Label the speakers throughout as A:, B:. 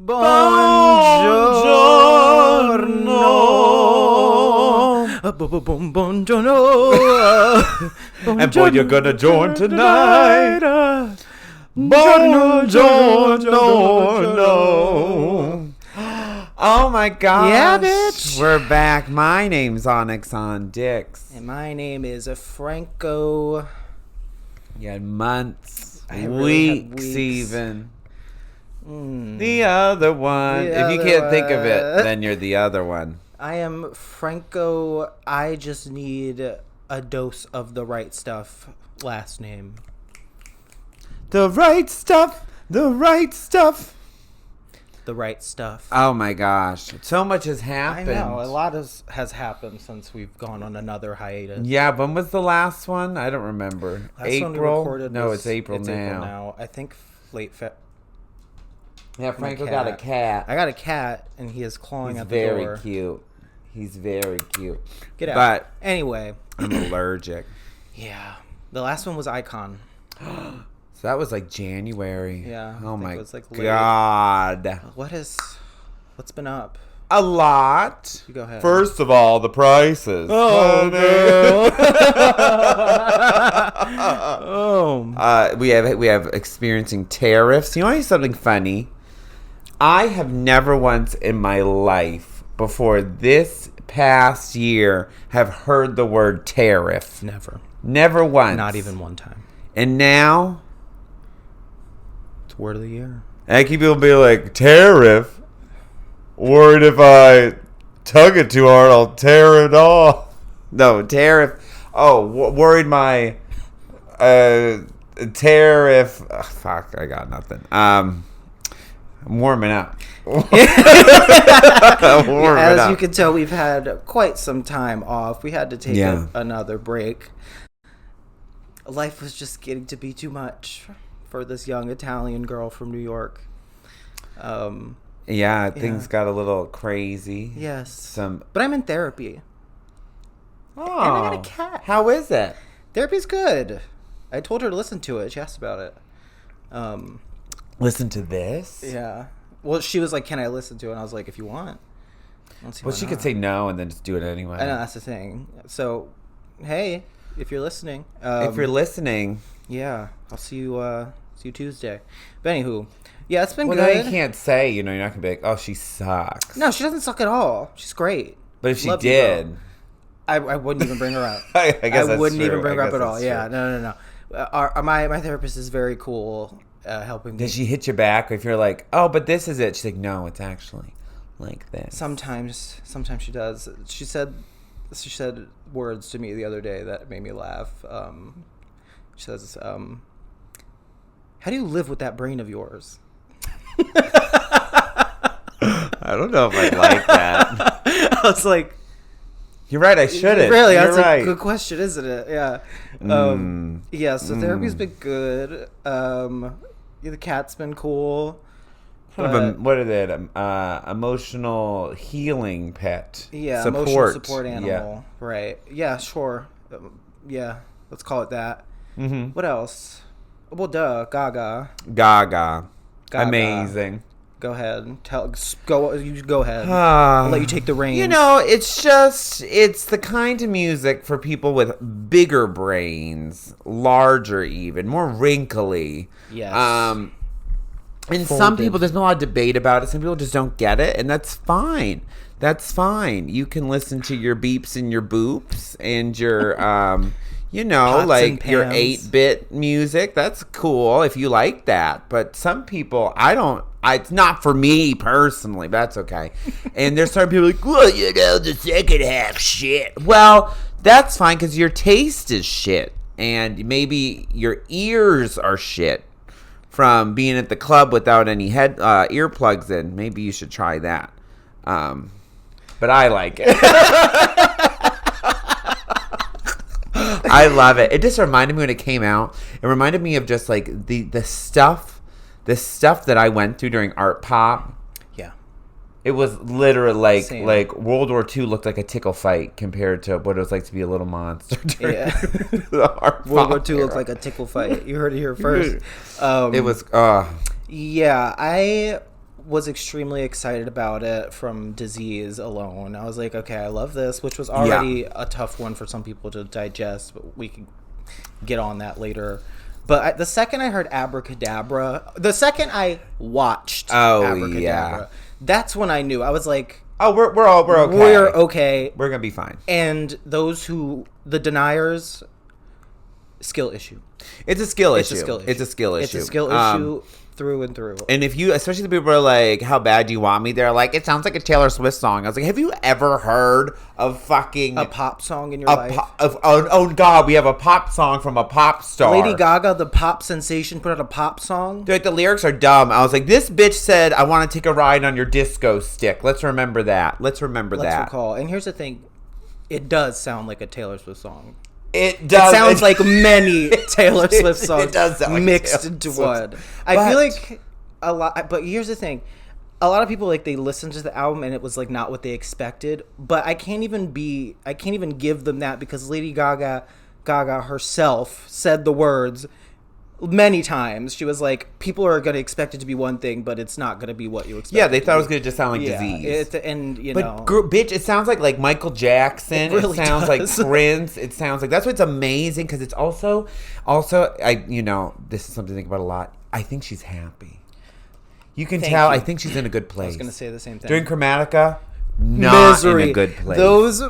A: Buongiorno. Buongiorno.
B: And boy, you're gonna join tonight. Buongiorno. Oh my gosh.
A: Yeah, bitch.
B: We're back. My name's Onyx on Dicks.
A: And my name is Franco.
B: You had months,
A: really
B: weeks,
A: had weeks.
B: even. The other one.
A: The
B: if you
A: other
B: can't think of it,
A: one.
B: then you're the other one.
A: I am Franco. I just need a dose of the right stuff. Last name.
B: The right stuff. The right stuff.
A: The right stuff.
B: Oh my gosh. So much has happened.
A: I know. A lot has happened since we've gone on another hiatus.
B: Yeah, when was the last one? I don't remember.
A: Last one we recorded
B: No,
A: was-
B: it's April now.
A: April now. I think late February.
B: Yeah, Franco got a cat.
A: I got a cat, and he is clawing
B: He's
A: at the door.
B: very cute. He's very cute.
A: Get out.
B: But
A: Anyway.
B: I'm allergic.
A: Yeah. The last one was Icon.
B: So that was like January.
A: Yeah, I
B: Oh
A: think
B: my
A: it was like late.
B: God.
A: What's been up?
B: A lot.
A: You go ahead.
B: First of all, the prices.
A: Oh,
B: no. We have experiencing tariffs. You know something funny? I have never once in my life before this past year have heard the word tariff. Never once.
A: Not even one time.
B: And now
A: It's word of the year.
B: I keep people be like, tariff? Worried if I tug it too hard, I'll tear it off. No, tariff. Oh, worried my tariff. Oh, fuck, I got nothing. I'm warming up.
A: As you can tell, we've had quite some time off. We had to take another break. Life was just getting to be too much for this young Italian girl from New York.
B: Things got a little crazy.
A: Yes. But I'm in therapy.
B: Oh.
A: And I got a cat.
B: How is it?
A: Therapy's good. I told her to listen to it. She asked about it.
B: Listen to this?
A: Yeah. Well, she was like, can I listen to it? And I was like, if you want.
B: Well, she could say no and then just do it anyway.
A: I know, that's the thing. So, hey, if you're listening.
B: If you're listening.
A: Yeah. I'll see you Tuesday. But anywho. Yeah, it's been good.
B: Well, now you can't say, you're not going to be like, oh, she sucks.
A: No, she doesn't suck at all. She's great.
B: But if she
A: Love
B: did.
A: You, I wouldn't even bring her up.
B: I guess
A: I wouldn't
B: true.
A: even bring her up at all.
B: True.
A: Yeah, no. My therapist is very cool, helping me.
B: Does she hit your back if you're like, oh, but this is it? She's like, no, it's actually like this.
A: Sometimes she does. She said words to me the other day that made me laugh. She says, how do you live with that brain of yours?
B: I don't know if I'd like that.
A: I was like,
B: you're right, I shouldn't.
A: Really,
B: you're
A: that's
B: right.
A: a good question, isn't it? Yeah. So therapy's been good. The cat's been cool.
B: What are they? Emotional healing pet.
A: Yeah,
B: support.
A: emotional support animal.
B: Yeah.
A: Right. Yeah, sure. Yeah, let's call it that.
B: Mm-hmm.
A: What else? Well, Gaga.
B: Gaga. Amazing.
A: Go ahead. Go ahead. I'll let you take the reins.
B: It's the kind of music for people with bigger brains, larger even, more wrinkly.
A: Yes.
B: And some people, there's been a lot of debate about it. Some people just don't get it, and that's fine. That's fine. You can listen to your beeps and your boops and your, like your 8-bit music. That's cool if you like that. But some people, it's not for me personally, but that's okay. And there's some people like, well, the second half shit. Well, that's fine because your taste is shit. And maybe your ears are shit from being at the club without any earplugs in. Maybe you should try that. But I like it. I love it. It just reminded me when it came out. It reminded me of just like the stuff that I went through during art pop.
A: Yeah.
B: It was literally
A: Same.
B: like World War II looked like a tickle fight compared to what it was like to be a little monster.
A: Yeah.
B: The art
A: World War
B: pop
A: II
B: era.
A: looked like a tickle fight. You heard it here first.
B: It was.
A: Yeah, I was extremely excited about it from Disease alone. I was like, okay, I love this, which was already a tough one for some people to digest, but we can get on that later. But the second I heard Abracadabra, the second I watched Abracadabra, that's when I knew. I was like,
B: oh, we're okay.
A: We're okay.
B: We're gonna be fine.
A: And the deniers, skill issue.
B: It's a skill issue. It's a skill issue
A: through and through.
B: And if you, especially the people who are like, how bad do you want me? They're like, it sounds like a Taylor Swift song. I was like, have you ever heard of fucking
A: a pop song in your life?
B: Oh God, we have a pop song from a pop star.
A: Lady Gaga, the pop sensation, put out a pop song.
B: Dude, like, the lyrics are dumb. I was like, this bitch said, I want to take a ride on your disco stick. Let's remember that. Let's
A: recall. And here's the thing. It does sound like a Taylor Swift song.
B: It does.
A: It sounds like many Taylor Swift songs
B: it does sound like
A: mixed into one. I feel like a lot, but here's the thing. A lot of people, like, they listened to the album and it was like not what they expected, but I can't even give them that because Lady Gaga herself said the words many times. She was like, people are going to expect it to be one thing, but it's not going to be what you expect.
B: Yeah, they thought it was going to just sound like Disease. Bitch, it sounds like Michael Jackson. It sounds like Prince. It sounds like, that's what's amazing, because it's also, this is something to think about a lot. I think she's happy. You can tell. I think she's in a good place.
A: I was going to say the same thing.
B: During Chromatica, not in a good place.
A: Those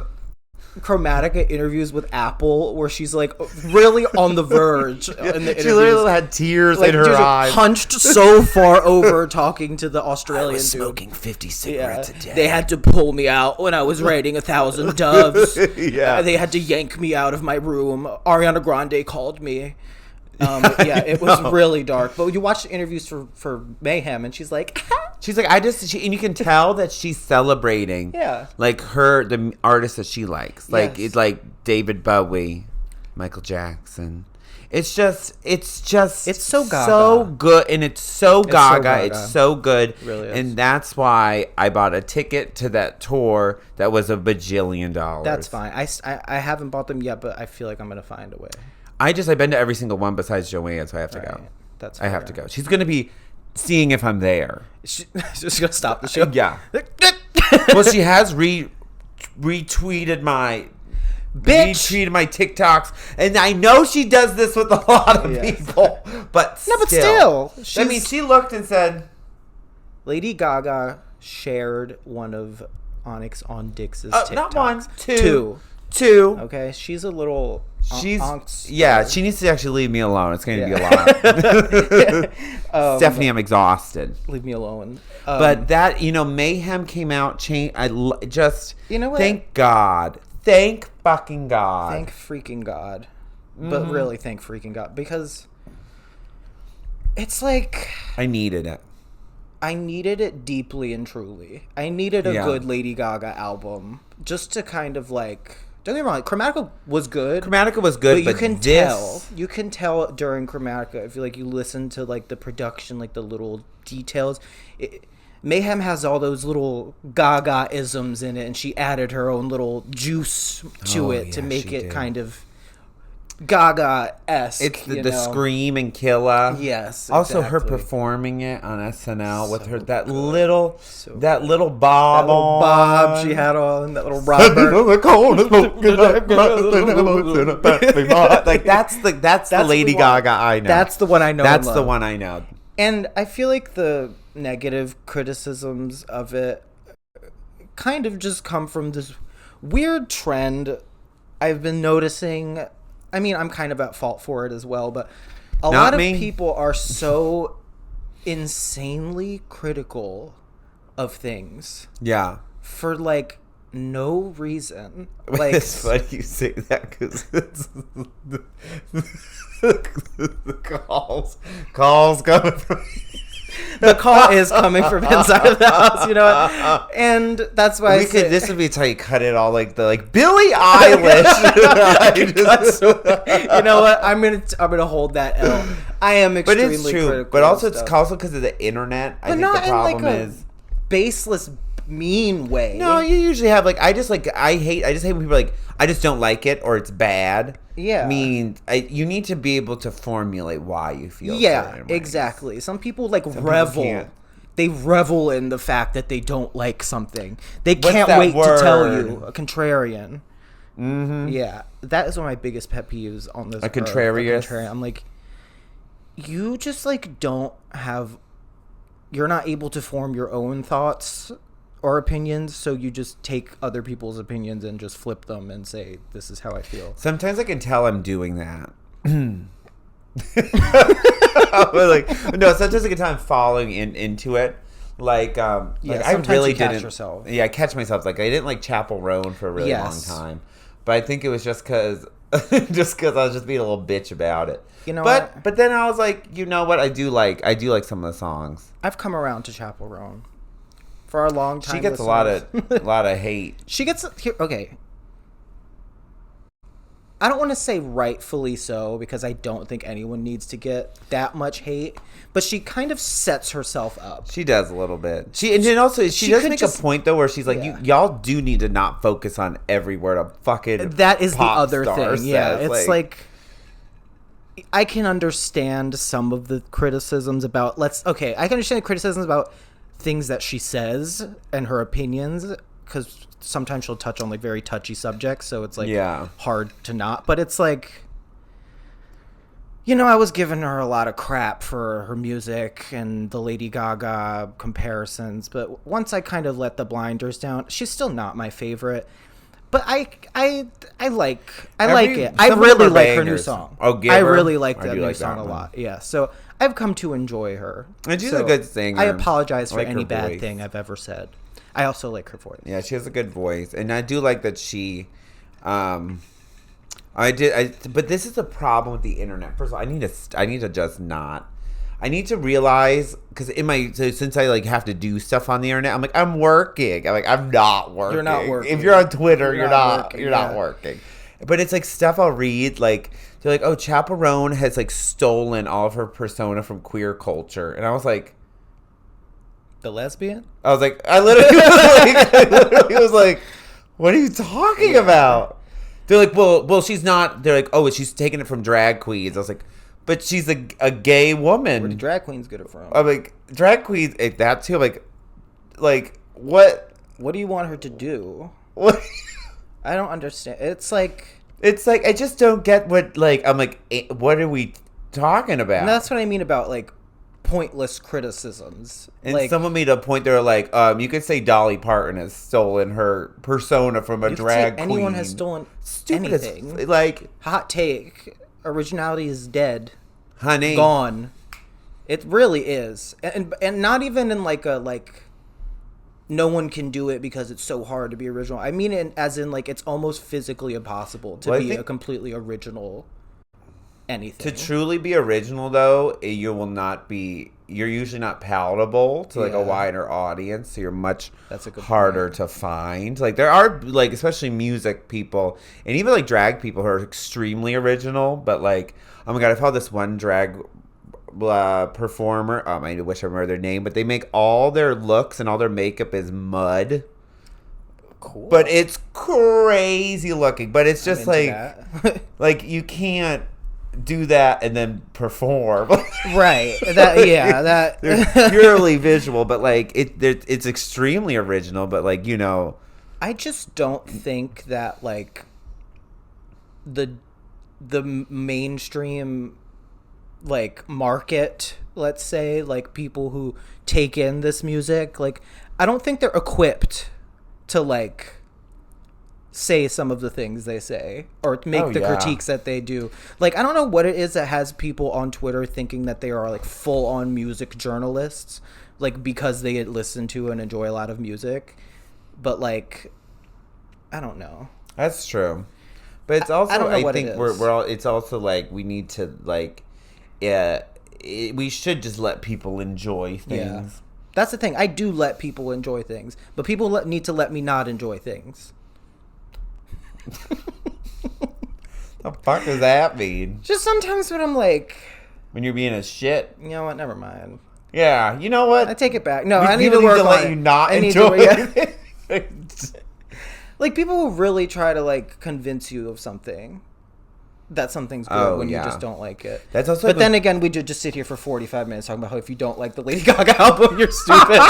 A: Chromatica interviews with Apple where she's like really on the verge in the interviews.
B: She literally had tears in her eyes.
A: Hunched so far over talking to the Australian dude. I was
B: smoking 50 cigarettes a day.
A: They had to pull me out when I was writing 1,000 Doves.
B: Yeah.
A: They had to yank me out of my room. Ariana Grande called me. It was really dark. But you watch the interviews for Mayhem, and she's like,
B: and you can tell that she's celebrating, like the artists that she likes, like it's like David Bowie, Michael Jackson. It's so Gaga. So good, and it's so Gaga. It's so good, it really is. And that's why I bought a ticket to that tour that was $1 bajillion.
A: That's fine. I haven't bought them yet, but I feel like I'm gonna find a way.
B: I've been to every single one besides Joanne, so I have to go.
A: That's fair.
B: I have to go. She's gonna be seeing if I'm there.
A: She's gonna stop the show.
B: Yeah. Well, she has retweeted my TikToks, and I know she does this with a lot of people. But still, I mean, she looked and said,
A: Lady Gaga shared one of Onyx on Dix's TikToks.
B: Not one,
A: two. Okay, she's a little.
B: She needs to actually leave me alone. It's going to be a lot. Stephanie, I'm exhausted.
A: Leave me alone.
B: But that, Mayhem came out. You know what? Thank God. Thank fucking God.
A: Thank freaking God. But really, thank freaking God. Because it's like...
B: I needed it.
A: I needed it deeply and truly. I needed a good Lady Gaga album. Just to kind of like... Don't get me wrong, Chromatica was good. But you can tell during Chromatica, if you listen to like the production, like the little details. Mayhem has all those little Gaga-isms in it, and she added her own little juice to it to make it kind of Gaga-esque.
B: It's the scream and killer.
A: Yes.
B: Also, her performing it on SNL with her that little bob on.
A: She had on that little Robert.
B: Like that's the Lady Gaga I know.
A: That's the one I know.
B: That's the one I know.
A: And I feel like the negative criticisms of it kind of just come from this weird trend I've been noticing. I mean, I'm kind of at fault for it as well, but a lot of people are so insanely critical of things. Yeah. For, like, no reason. Like,
B: it's funny you say that because the calls coming from...
A: The call is coming from inside of the house, you know what? And that's why
B: this would be how you cut it all like Billie Eilish.
A: You know what? I'm gonna hold that L. I am extremely critical.
B: But also it's also because of the internet. I think the problem is
A: baseless mean way.
B: No, you usually have I just hate when people are like, I just don't like it or it's bad.
A: Yeah.
B: You need to be able to formulate why you feel
A: exactly. Some people revel. they revel in the fact that they don't like something. They can't wait to tell you. A contrarian.
B: Mm-hmm.
A: Yeah, that is one of my biggest pet peeves on this.
B: A contrarian.
A: I'm like, you just like don't have. You're not able to form your own thoughts or opinions, so you just take other people's opinions and just flip them and say, "This is how I feel."
B: Sometimes I can tell I'm doing that. Sometimes I can tell I'm falling into it. Like I really didn't.
A: Yourself.
B: Yeah, I catch myself. Like I didn't like Chapel Roan for a really long time, but I think it was just because I was just being a little bitch about it.
A: You know
B: but then I was like, you know what? I do like some of the songs.
A: I've come around to Chapel Roan for a long time.
B: She gets a lot of hate.
A: She gets okay. I don't want to say rightfully so, because I don't think anyone needs to get that much hate, but she kind of sets herself up.
B: She does a little bit. She does make a point though where she's like, y'all do need to not focus on every word of fucking
A: that is the other thing.
B: Says.
A: Yeah, it's like I can understand some of the criticisms about I can understand the criticisms about things that she says and her opinions, because sometimes she'll touch on like very touchy subjects, so it's like hard to not. But it's like, I was giving her a lot of crap for her music and the Lady Gaga comparisons, but once I kind of let the blinders down, she's still not my favorite. But I like it. I really like her new song. I really like that new song a lot. Yeah, so I've come to enjoy her.
B: And she's a good singer.
A: I apologize for any bad thing I've ever said. I also like her voice.
B: Yeah, she has a good voice, and I do like that she. But this is a problem with the internet. First of all, I need to just not. I need to realize, because since I like have to do stuff on the internet, I'm like, I'm working. I'm not working.
A: You're not working.
B: If you're on Twitter, you're not working. But it's like stuff I'll read, like they're like, oh, Chapel Roan has like stolen all of her persona from queer culture, and I was like,
A: the lesbian?
B: I was like, I literally was like, what are you talking about? They're like, well, she's not. They're like, oh, she's taking it from drag queens. I was like, but she's a gay woman.
A: Where did drag queens get it from?
B: I'm like, drag queens, that too. I'm like, what?
A: What do you want her to do?
B: What?
A: I don't understand. It's like,
B: I just don't get what, like, I'm like, what are we talking about?
A: And that's what I mean about, like, pointless criticisms.
B: And
A: like,
B: someone made a point, they're like, you could say Dolly Parton has stolen her persona from a drag queen.
A: Anyone has stolen anything.
B: Like,
A: hot take. Originality is dead.
B: Honey.
A: Gone. It really is. And not even in like a, like, no one can do it because it's so hard to be original. I mean, as in, like, it's almost physically impossible to be a completely original anything.
B: To truly be original, though, you're usually not palatable to, like, a wider audience, so you're much harder to find. Like, there are, like, especially music people, and even, like, drag people who are extremely original, but, like, oh my god, I found this one drag performer, I wish I remember their name, but they make all their looks and all their makeup is mud.
A: Cool.
B: But it's crazy looking, but it's just like like you can't do that and then perform.
A: Right. That
B: they're purely visual, but like it's extremely original, but like,
A: I just don't think that like the mainstream like market, let's say, like people who take in this music, like I don't think they're equipped to like say some of the things they say or make the critiques that they do. Like, I don't know what it is that has people on Twitter thinking that they are like full on music journalists, like because they listen to and enjoy a lot of music. But like, I don't know.
B: That's true. But it's also, I think we're all, it's also like we need to like, we should just let people enjoy things. Yeah.
A: That's the thing. I do let people enjoy things, but people need to let me not enjoy things.
B: The fuck does that mean?
A: Just sometimes when I'm like,
B: when you're being a shit.
A: You know what? Never mind.
B: Yeah. You know what?
A: I take it back. No, I need to work on
B: let
A: it.
B: You not enjoy it.
A: Like people will really try to like convince you of something. that something's good when you just don't like it.
B: That's also.
A: But then again, we did just sit here for 45 minutes talking about how if you don't like the Lady Gaga album, you're stupid.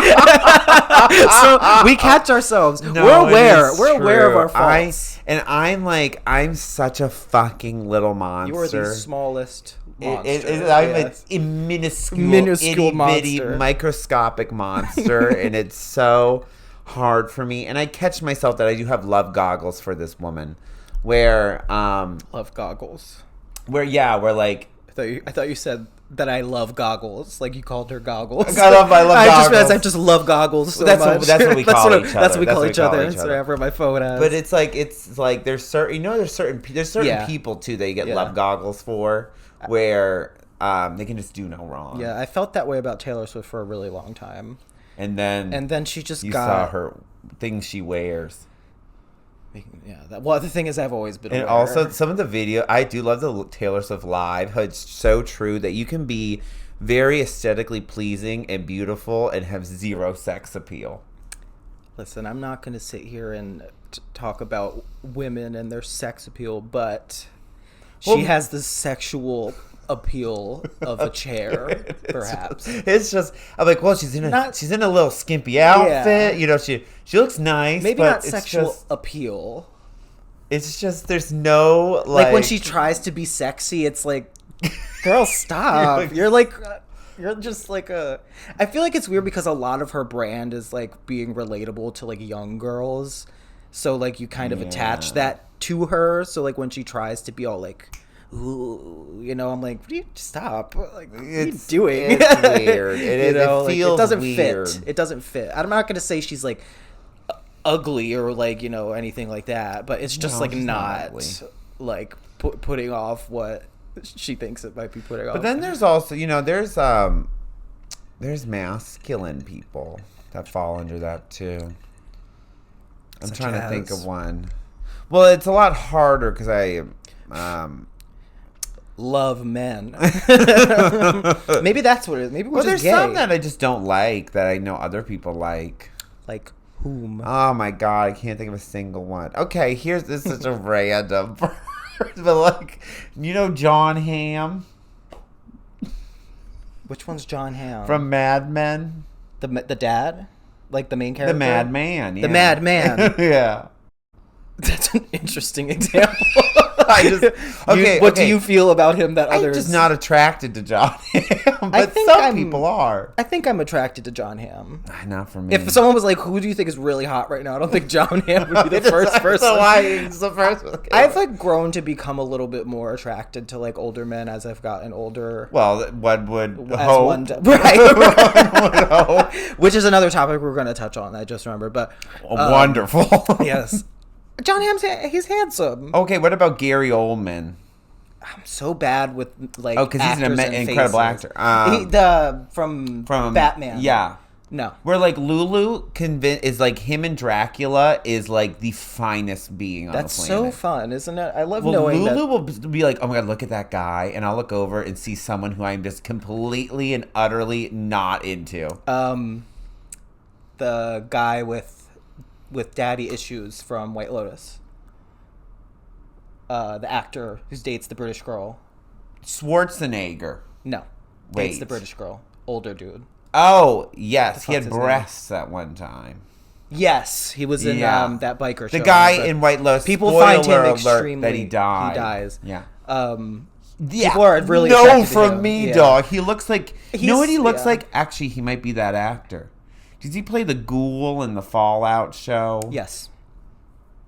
A: So we catch ourselves.
B: No,
A: we're aware. We're aware of our faults.
B: I'm such a fucking little monster.
A: You are the smallest monster.
B: I'm a minuscule monster. Microscopic monster, and it's so hard for me. And I catch myself that I do have love goggles for this woman. Where
A: love goggles.
B: We're like
A: I thought you said that I love goggles, like you called her goggles.
B: I love goggles.
A: I just love goggles so
B: that's
A: much.
B: That's what we call each other.
A: That's what we call each other. That's whatever my phone has.
B: But it's like there's certain people too that you get love goggles for, where they can just do no wrong.
A: Yeah, I felt that way about Taylor Swift for a really long time.
B: And then
A: she just
B: saw her things she wears.
A: Yeah. Well, the thing is, I've always been aware.
B: And also, some of the video, I do love the Taylor Swift live. How it's so true that you can be very aesthetically pleasing and beautiful and have zero sex appeal.
A: Listen, I'm not going to sit here and talk about women and their sex appeal, but she has the sexual appeal of a chair, perhaps.
B: It's just I'm like, well, she's in a little skimpy outfit. You know, she looks nice.
A: Maybe
B: but
A: not sexual appeal.
B: It's just there's no
A: like when she tries to be sexy, it's like, girl, stop. You're just like a. I feel like it's weird because a lot of her brand is like being relatable to like young girls, so like you kind of attach that to her. So like when she tries to be all like, ooh, you know, I'm like, what do you stop? Like, what are you doing?
B: It's weird. It feels
A: it doesn't
B: weird.
A: fit. It doesn't fit. I'm not gonna say she's like ugly or like, you know, anything like that, but it's just not like putting off what she thinks it might be putting off.
B: But then there's also, you know, there's masculine people that fall under that too. I'm trying to think of one. Well, it's a lot harder because I
A: love men. Maybe that's what it is. Maybe we're just
B: there's
A: gay.
B: some that I just don't like that I know other people like.
A: Like whom?
B: Oh my god, I can't think of a single one. Okay, this is such a random. But like, you know, John Hamm.
A: Which one's John Hamm?
B: From Mad Men.
A: The dad, like the main character.
B: The Madman. Yeah.
A: The Madman.
B: Yeah.
A: That's an interesting example. What do you feel about him that others...
B: I'm just not attracted to John Hamm, but some people are.
A: I think I'm attracted to John Hamm.
B: Not for me.
A: If someone was like, who do you think is really hot right now? I don't think John Hamm would be the first person.
B: So why he's the first one?
A: I've like grown to become a little bit more attracted to like older men as I've gotten older.
B: Well, one would hope.
A: Right. Which is another topic we're going to touch on, I just remembered. But
B: wonderful.
A: Yes. John Hamm's he's handsome.
B: Okay, what about Gary Oldman?
A: I'm so bad with like
B: because he's an incredible actor.
A: From Batman.
B: Yeah.
A: No.
B: Where like Lulu is like him and Dracula is like the finest being on the planet.
A: That's so fun, isn't it? I love knowing
B: Lulu will be like, oh my god, look at that guy, and I'll look over and see someone who I'm just completely and utterly not into.
A: The guy with daddy issues from White Lotus. The actor who dates the British girl.
B: Schwarzenegger.
A: No. Dates the British girl. Older dude.
B: Oh, yes. He had breasts at one time.
A: Yes. He was in that biker show.
B: The guy in White Lotus.
A: People find him extremely...
B: that he died.
A: He dies.
B: Yeah.
A: People are really
B: no, from me,
A: yeah.
B: dog. He looks like... You know what he looks like? Actually, he might be that actor. Did he play the ghoul in the Fallout show?
A: Yes.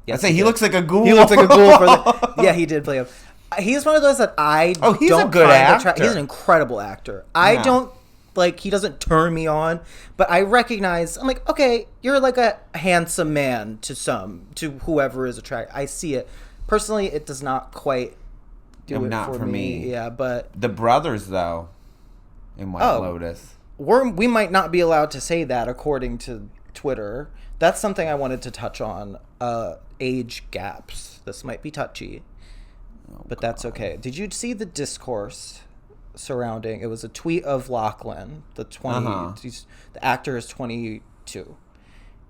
B: I say he looks like a ghoul.
A: He looks like a ghoul yeah, he did play him. He's one of those that I
B: he's a good actor.
A: He's an incredible actor. I don't like, he doesn't turn me on, but I recognize, I'm like, okay, you're like a handsome man to whoever is attracted. I see it. Personally, it does not quite do it for me. Yeah, but
B: the brothers though in White Lotus.
A: We might not be allowed to say that according to Twitter. That's something I wanted to touch on. Age gaps. This might be touchy, but that's okay. Did you see the discourse surrounding? It was a tweet of Lachlan, the actor is 22,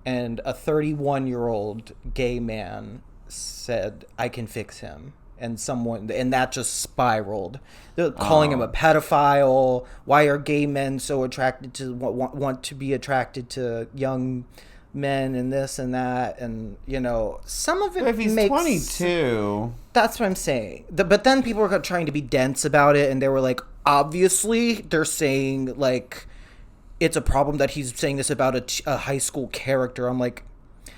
A: and a 31-year-old gay man said, "I can fix him." and that just spiraled. They're calling him a pedophile. Why are gay men so attracted to want to be attracted to young men and this and that, and some of it
B: if he's 22,
A: that's what I'm saying. But then people were trying to be dense about it, and they were like, obviously they're saying like it's a problem that he's saying this about a high school character. I'm like,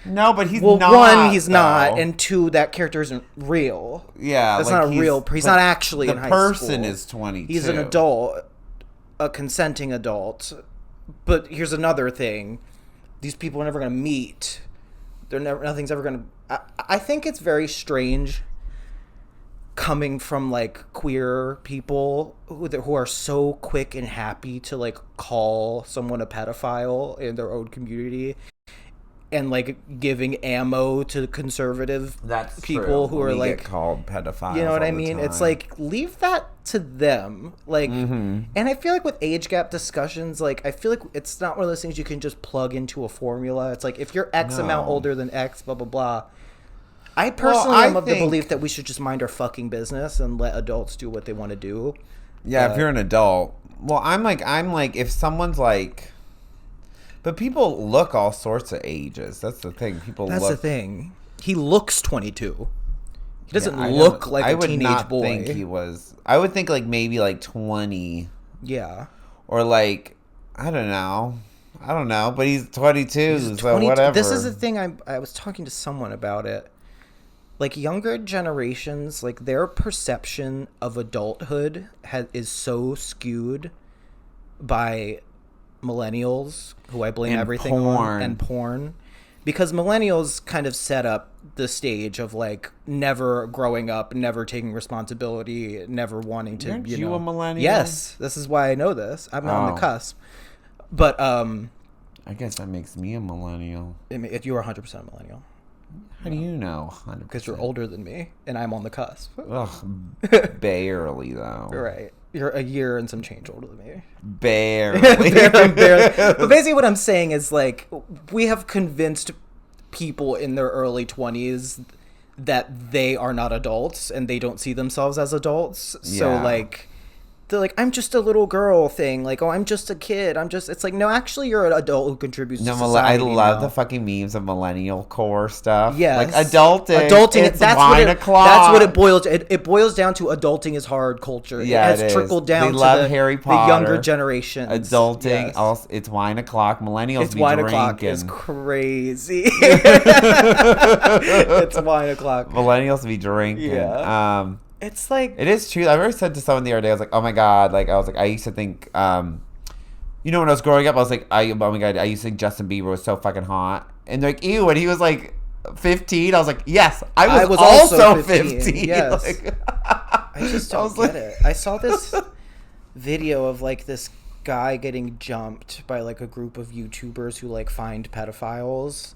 B: no, but he's
A: not. One, he's
B: though.
A: Not, and two, that character isn't real.
B: Yeah,
A: that's not a real. He's not actually in high school.
B: The person is 22.
A: He's an adult, a consenting adult. But here's another thing: these people are never going to meet. Nothing's ever going to. I think it's very strange coming from like queer people who are so quick and happy to like call someone a pedophile in their own community, and like giving ammo to conservative people who are like
B: called pedophiles.
A: You know what I mean? It's like, leave that to them. Like, and I feel like with age gap discussions, like I feel like it's not one of those things you can just plug into a formula. It's like, if you're X amount older than X, blah blah blah. I personally am of the belief that we should just mind our fucking business and let adults do what they want to do.
B: Yeah, if you're an adult. Well, I'm like, if someone's like, but people look all sorts of ages. That's the thing.
A: That's the thing. He looks 22. He doesn't look like a teenage boy.
B: Think he was. I would think like maybe like 20.
A: Yeah.
B: Or like, I don't know, but he's 22, so whatever.
A: This is the thing. I was talking to someone about it. Like, younger generations, like, their perception of adulthood is so skewed by millennials, who I blame everything on, and porn. Because millennials kind of set up the stage of, like, never growing up, never taking responsibility, never wanting to,
B: Aren't you a millennial?
A: Yes. This is why I know this. I'm on the cusp. But,
B: I guess that makes me a millennial.
A: If you are 100% a millennial.
B: How do you know?
A: Because you're older than me, and I'm on the cusp.
B: Ugh, barely, though.
A: Right. You're a year and some change older than me.
B: Barely.
A: Barely. But basically what I'm saying is, like, we have convinced people in their early 20s that they are not adults, and they don't see themselves as adults. Yeah. So, like, they're like, I'm just a little girl thing. Like, oh, I'm just a kid. It's like, no, actually, you're an adult who contributes to society.
B: I love the fucking memes of millennial core stuff.
A: Yes.
B: Like, adulting. It's
A: that's
B: wine o'clock.
A: That's what it boils to. It boils down to adulting is hard culture.
B: Yeah,
A: it has trickled down to
B: Harry Potter,
A: the younger generations.
B: Adulting. Yes. Also, it's wine o'clock. Millennials
A: it's
B: be
A: wine
B: drinking.
A: O'clock is crazy. It's wine o'clock.
B: Millennials be drinking.
A: Yeah. It's like,
B: it is true. I remember said to someone the other day, I was like, oh my God. Like, I used to think, when I was growing up, I was like, oh my God, I used to think Justin Bieber was so fucking hot. And they're like, ew, and he was like 15. I was like, yes, I was also 15.
A: Yes.
B: Like,
A: I just don't get it. I saw this video of like this guy getting jumped by like a group of YouTubers who like find pedophiles.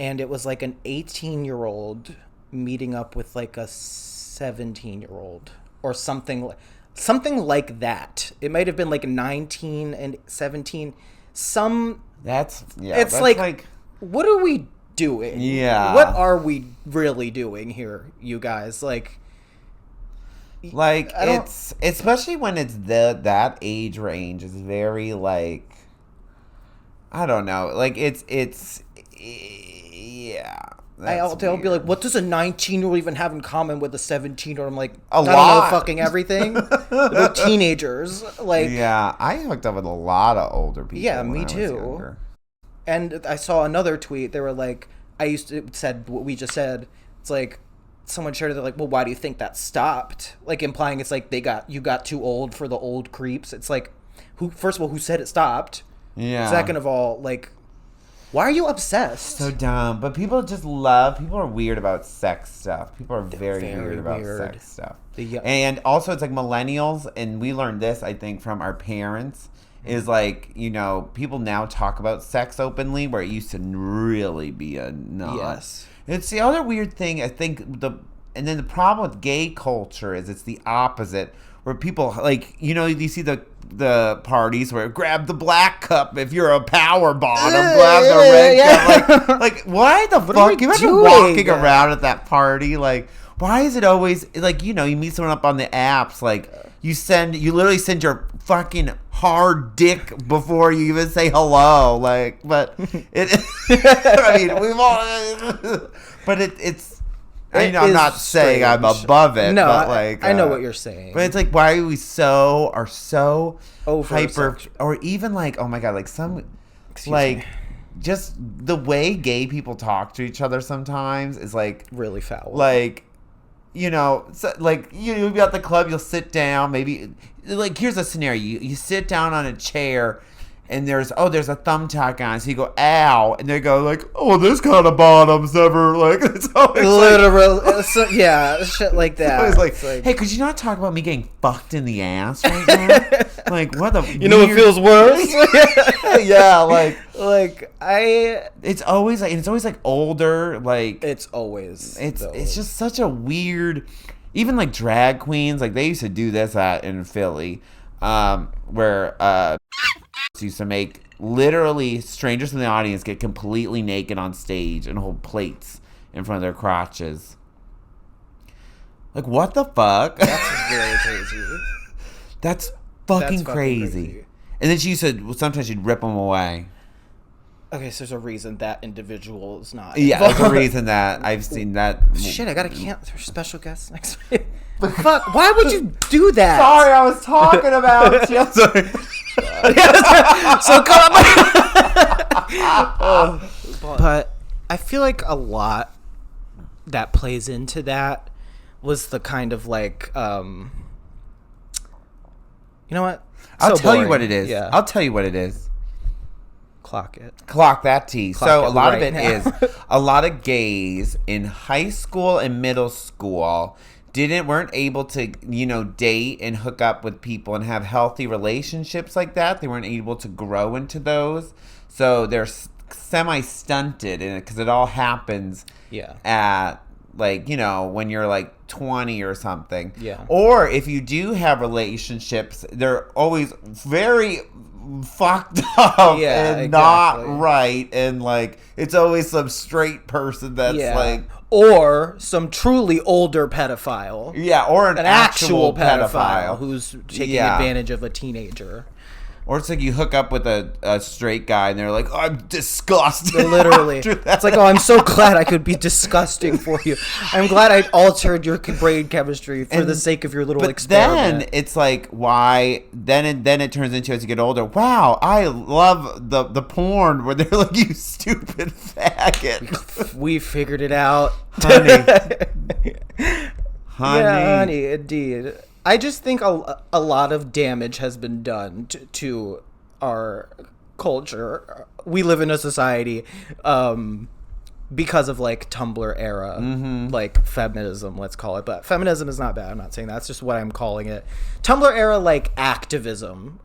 A: And it was like an 18-year-old meeting up with like a 17-year-old or something like that. It might have been like 19 and 17. It's like, what are we doing?
B: Yeah.
A: What are we really doing here, you guys? Like
B: it's, especially when it's that age range is very like, I don't know. Like it's yeah.
A: They'll be like, what does a 19-year-old even have in common with a 17-year-old? I'm like,
B: I don't
A: know fucking everything. They're teenagers. Like,
B: yeah, I hooked up with a lot of older people.
A: Yeah, me too. And I saw another tweet. They were like, it said what we just said. It's like, someone shared it. They're like, well, why do you think that stopped? Like, implying it's like you got too old for the old creeps. It's like, first of all, who said it stopped?
B: Yeah.
A: Second of all, like, why are you obsessed?
B: So dumb. But people are weird about sex stuff. People are very weird about sex stuff. And also, it's like millennials, and we learned this, I think, from our parents, is like, people now talk about sex openly, where it used to really be a not.
A: Yes.
B: It's the other weird thing, I think, and then the problem with gay culture is it's the opposite, where people, like, you see the parties where grab the black cup if you're a power bottom, grab the red cup. Like, why the fuck? You imagine walking around at that party, like, why is it always like, you meet someone up on the apps, like you literally send your fucking hard dick before you even say hello, like, but it I mean we've all but it's I'm not saying I'm above it,
A: no,
B: but like
A: I know what you're saying,
B: but it's like, why are we so
A: over
B: hyper, or even like, oh my god, like some just the way gay people talk to each other sometimes is like
A: really foul.
B: Like, so, like you'll be at the club, you'll sit down, maybe like here's a scenario: you sit down on a chair, and there's a thumbtack on, so you go ow, and they go like, oh, this kind of bottom's never like, it's always
A: literal, shit like that.
B: It's like, hey, could you not talk about me getting fucked in the ass right now? Like, what the
A: what feels worse?
B: Yeah, like
A: it's
B: always like older, like
A: it's
B: just such a weird, even like drag queens, like they used to do this in Philly, where used to make literally strangers in the audience get completely naked on stage and hold plates in front of their crotches. Like, what the fuck?
A: That's very crazy.
B: That's fucking crazy. And then she said sometimes she'd rip them away.
A: Okay, so there's a reason that individual is not.
B: Yeah, there's a reason that I've seen that.
A: Shit, I gotta cancel. There's special guests next week. Fuck, why would you do that?
B: Sorry, I was talking about you. Sorry.
A: So come on. But I feel like a lot that plays into that was the kind of like, you know what?
B: I'll tell you what it is. Yeah. I'll tell you what it is.
A: Clock it.
B: Clock that T. So a lot of it
A: is
B: a lot of gays in high school and middle school weren't able to, date and hook up with people and have healthy relationships like that. They weren't able to grow into those. So they're semi-stunted in it because it all happens at, like, when you're like 20 or something.
A: Yeah.
B: Or if you do have relationships, they're always very fucked up and not right, and like it's always some straight person that's like,
A: or some truly older pedophile,
B: or an actual pedophile
A: who's taking advantage of a teenager.
B: Or it's like you hook up with a straight guy and they're like, oh, I'm disgusted.
A: Literally. It's like, oh, I'm so glad I could be disgusting for you. I'm glad I altered your brain chemistry for the sake of your little experiment.
B: Then it's like, why? Then it turns into, as you get older, wow, I love the porn where they're like, you stupid faggot.
A: We figured it out.
B: Honey.
A: Yeah, honey, indeed. I just think a lot of damage has been done to our culture. We live in a society because of like Tumblr era, like feminism, let's call it. But feminism is not bad. I'm not saying that. That's just what I'm calling it. Tumblr era, like activism.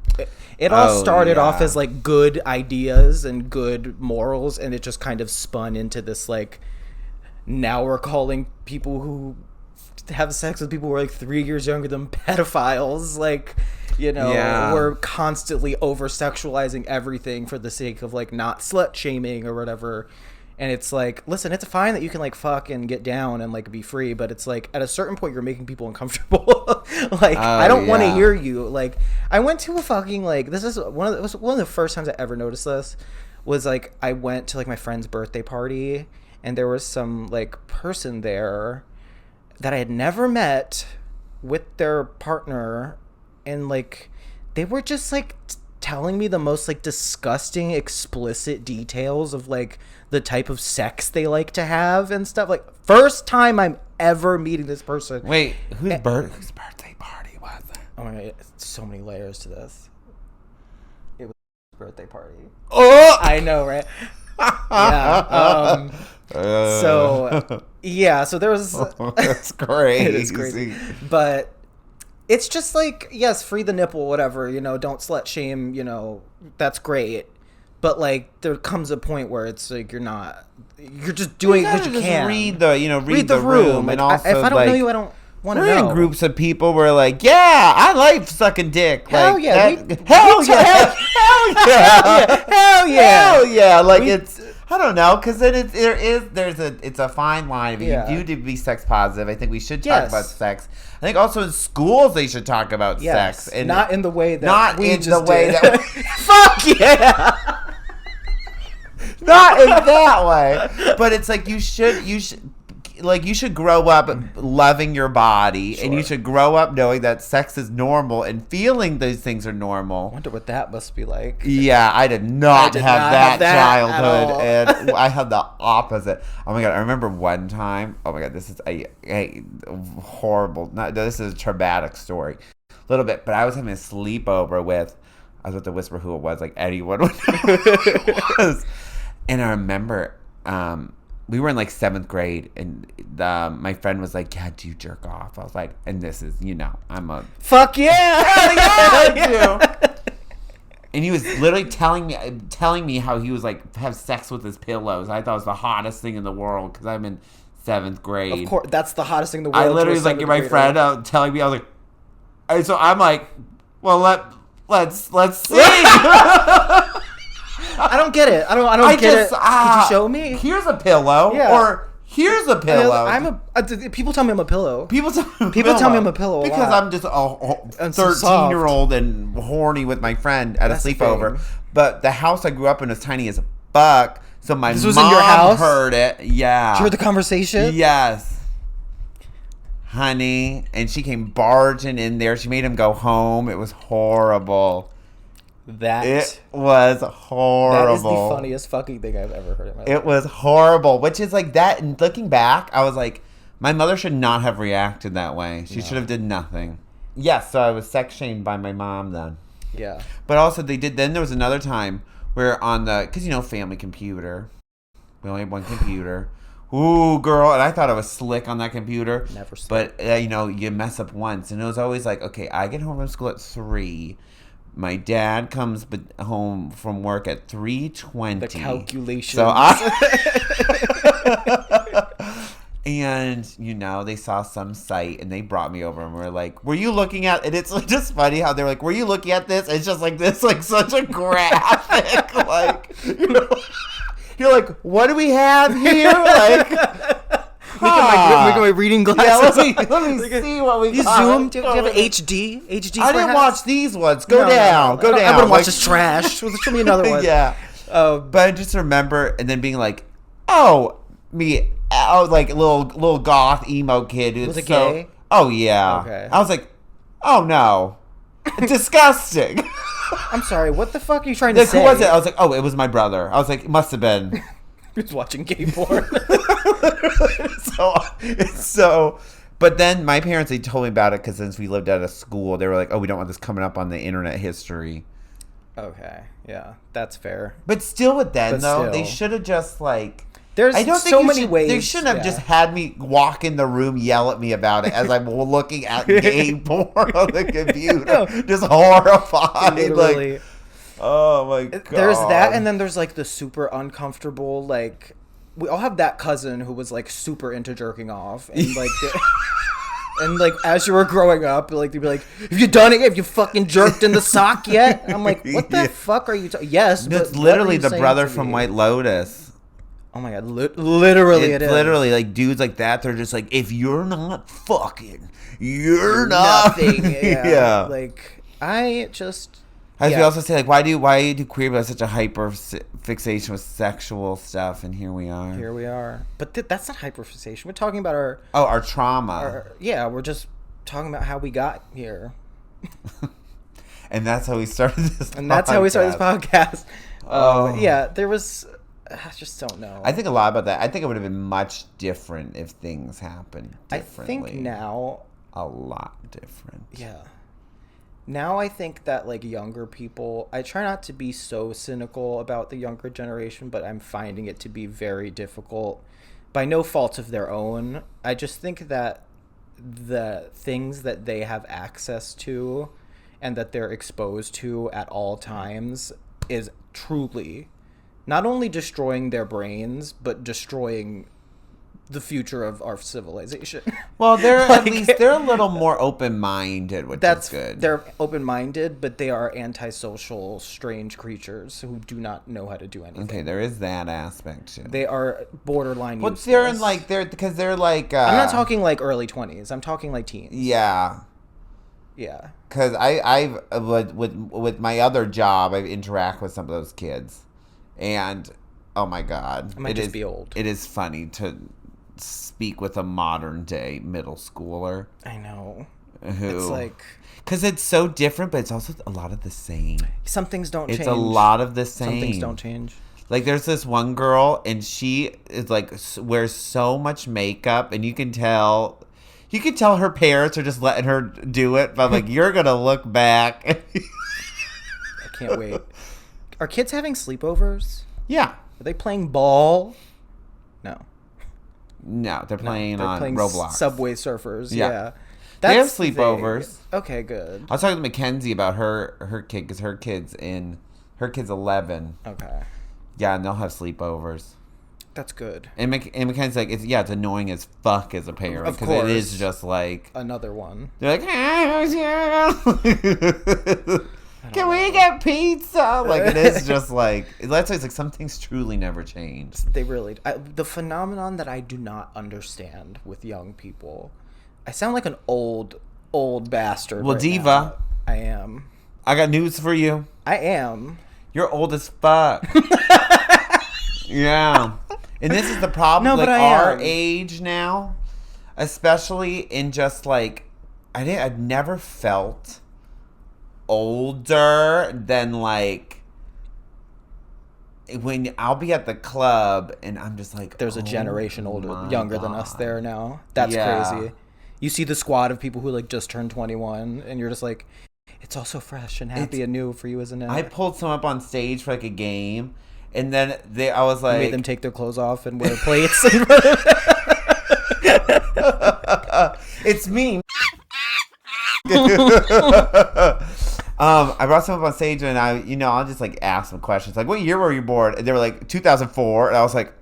A: It all started off as like good ideas and good morals, and it just kind of spun into this like, now we're calling people who have sex with people who are like 3 years younger than pedophiles. Like, we're constantly over sexualizing everything for the sake of like not slut shaming or whatever. And it's like, listen, it's fine that you can like fuck and get down and like be free, but it's like at a certain point you're making people uncomfortable. Like, I don't want to hear you. Like, I went to a fucking like, this is one of the first times I ever noticed this was like, I went to like my friend's birthday party and there was some like person there that I had never met with their partner, and like they were just like telling me the most like disgusting, explicit details of like the type of sex they like to have and stuff. Like, first time I'm ever meeting this person.
B: Wait, whose birthday party was it?
A: Oh my god, so many layers to this. It was a birthday party.
B: Oh,
A: I know, right? Yeah. So there was.
B: That's crazy.
A: It is crazy, but it's just like, yes, free the nipple, whatever. Don't slut shame. That's great, but like there comes a point where it's like you're just doing it because you can.
B: Read the room,
A: like,
B: and also
A: if I don't know you, I don't want to know.
B: We're in groups of people where like, yeah, I like sucking dick.
A: Hell
B: like,
A: yeah,
B: hell yeah. Like, it's. I don't know, because then it's a fine line. If you do to be sex positive, I think we should talk about sex. I think also in schools they should talk about sex, and
A: not in the way that
B: not
A: we
B: in
A: just
B: the way
A: did.
B: that. Fuck yeah. Not in that way, but it's like you should grow up loving your body, and you should grow up knowing that sex is normal and feeling those things are normal.
A: I wonder what that must be like.
B: Yeah, I did not have that childhood, and I had the opposite. Oh my God, I remember one time. Oh my God, this is a horrible. This is a traumatic story, a little bit. But I was having a sleepover with. I was about to whisper who it was, like anyone would know who it was. And I remember. We were in like 7th grade, and my friend was like, "Yeah, do you jerk off?" I was like, and this is, I'm a
A: fuck yeah,
B: hell yeah, I do. And he was literally telling me how he was like have sex with his pillows. I thought it was the hottest thing in the world because I'm in 7th grade.
A: Of course, that's the hottest thing in the world.
B: I literally was like, my friend telling me, I was like, and so I'm like, well, let's see.
A: I don't get it. I don't get it. Could you show me?
B: Here's a pillow. Yeah. Or here's a pillow.
A: People tell me I'm a pillow.
B: People tell me I'm a pillow
A: because
B: I'm just a 13-year-old and horny with my friend at a sleepover. But the house I grew up in was tiny as fuck. So my
A: mom
B: in your house? Heard it. Yeah.
A: Did you hear the conversation?
B: Yes. Honey. And she came barging in there. She made him go home. It was horrible. It was horrible.
A: That is the funniest fucking thing I've ever heard in my life.
B: It was horrible, which is like that. And looking back, I was like, my mother should not have reacted that way. She should have did nothing. Yes, so I was sex shamed by my mom then.
A: Yeah.
B: But also then there was another time where on because family computer, we only had one computer. Ooh, girl, and I thought I was slick on that computer.
A: Never slick.
B: But you mess up once, and it was always like, okay, I get home from school at 3. My dad comes home from work at 3:20.
A: The calculations.
B: So and they saw some site and they brought me over and were like, "Were you looking at?" And it's just funny how they're like, "Were you looking at this?" It's just like this, like such a graphic, like you're like, "What do we have here?" Like.
A: Look at my reading glasses.
B: Yeah, let me see what we got.
A: Zoom? Do you have HD? HD?
B: I didn't watch these ones. Go down. I
A: wouldn't watch this trash. Show me another one.
B: Yeah. But I just remember and then being like, like a little goth emo kid.
A: Was it gay?
B: Oh yeah.
A: Okay.
B: I was like, oh no, disgusting.
A: I'm sorry. What the fuck are you trying to say?
B: Who was it? I was like, oh, it was my brother. I was like, it must have been.
A: He was watching gay porn.
B: So, but then my parents, they told me about it because since we lived at a school, they were like, oh, we don't want this coming up on the internet history.
A: Okay, yeah, that's fair.
B: But still with that, they should have just like...
A: There's so many ways.
B: They shouldn't have just had me walk in the room, yell at me about it as I'm looking at gay porn on the computer. Just horrified.
A: Literally.
B: Like, oh my God.
A: There's that, and then there's like the super uncomfortable, like, we all have that cousin who was like super into jerking off, and like, and like as you were growing up, like they'd be like, "Have you done it? Have you fucking jerked in the sock yet?" And I'm like, "What the fuck are you talking?" Yes,
B: it's literally the brother from White Lotus.
A: Oh my God, literally it is.
B: Literally, like dudes like that, they're just like, if you're not fucking, you're nothing.
A: Yeah. Like
B: As we also say, like, why do queer people have such a hyper fixation with sexual stuff? And here we are.
A: But that's not hyperfixation. We're talking about
B: our trauma.
A: We're just talking about how we got here.
B: And that's how we started this.
A: Podcast. Yeah, there was. I just don't know.
B: I think a lot about that. I think it would have been much different if things happened differently.
A: I think now
B: a lot different.
A: Yeah. Now I think that like younger people, I try not to be so cynical about the younger generation, but I'm finding it to be very difficult by no fault of their own. I just think that the things that they have access to and that they're exposed to at all times is truly not only destroying their brains, but destroying the future of our civilization.
B: Well, they're at least they're a little more open-minded, which is good.
A: They're open-minded, but they are antisocial, strange creatures who do not know how to do anything.
B: Okay, there is that aspect too.
A: They are borderline.
B: Well, they're in like because they're like.
A: I'm not talking like early 20s. I'm talking like teens.
B: Yeah.
A: Yeah.
B: Because I've with my other job, I interact with some of those kids, and oh my god,
A: I might just be old.
B: It is funny to speak with a modern day middle schooler.
A: I know.
B: Who,
A: it's like
B: because it's so different, but it's also a lot of the same.
A: Some things don't change.
B: It's a lot of the same.
A: Some things don't change.
B: Like there's this one girl, and she is like wears so much makeup, and you can tell her parents are just letting her do it. But I'm like, you're gonna look back.
A: I can't wait. Are kids having sleepovers?
B: Yeah.
A: Are they playing ball?
B: No, they're playing on Roblox.
A: Subway Surfers. Yeah.
B: They have sleepovers.
A: Okay, good.
B: I was talking to Mackenzie about her kid because her kid's 11.
A: Okay.
B: Yeah, and they'll have sleepovers.
A: That's good.
B: And Mackenzie's like, it's annoying as fuck as a parent because it is just like
A: another one.
B: They're like, can we get pizza? Like it is just like that's why it's like some things truly never change.
A: They really. The phenomenon that I do not understand with young people. I sound like an old bastard.
B: Well,
A: right
B: diva.
A: now. I am.
B: I got news for you.
A: I am.
B: You're old as fuck. Yeah. And this is the problem.
A: No,
B: like
A: but
B: our age now, especially in just like I've never felt older than like when I'll be at the club and I'm just like,
A: there's a generation younger than us there now. That's crazy. You see the squad of people who like just turned 21 and you're just like, it's all so fresh and happy and new for you, isn't it?
B: I pulled some up on stage for like a game, and then I was like,
A: you made them take their clothes off and wear plates.
B: It's me. I brought some up on stage and I'll just like ask them questions like, what year were you born? And they were like 2004, and I was like,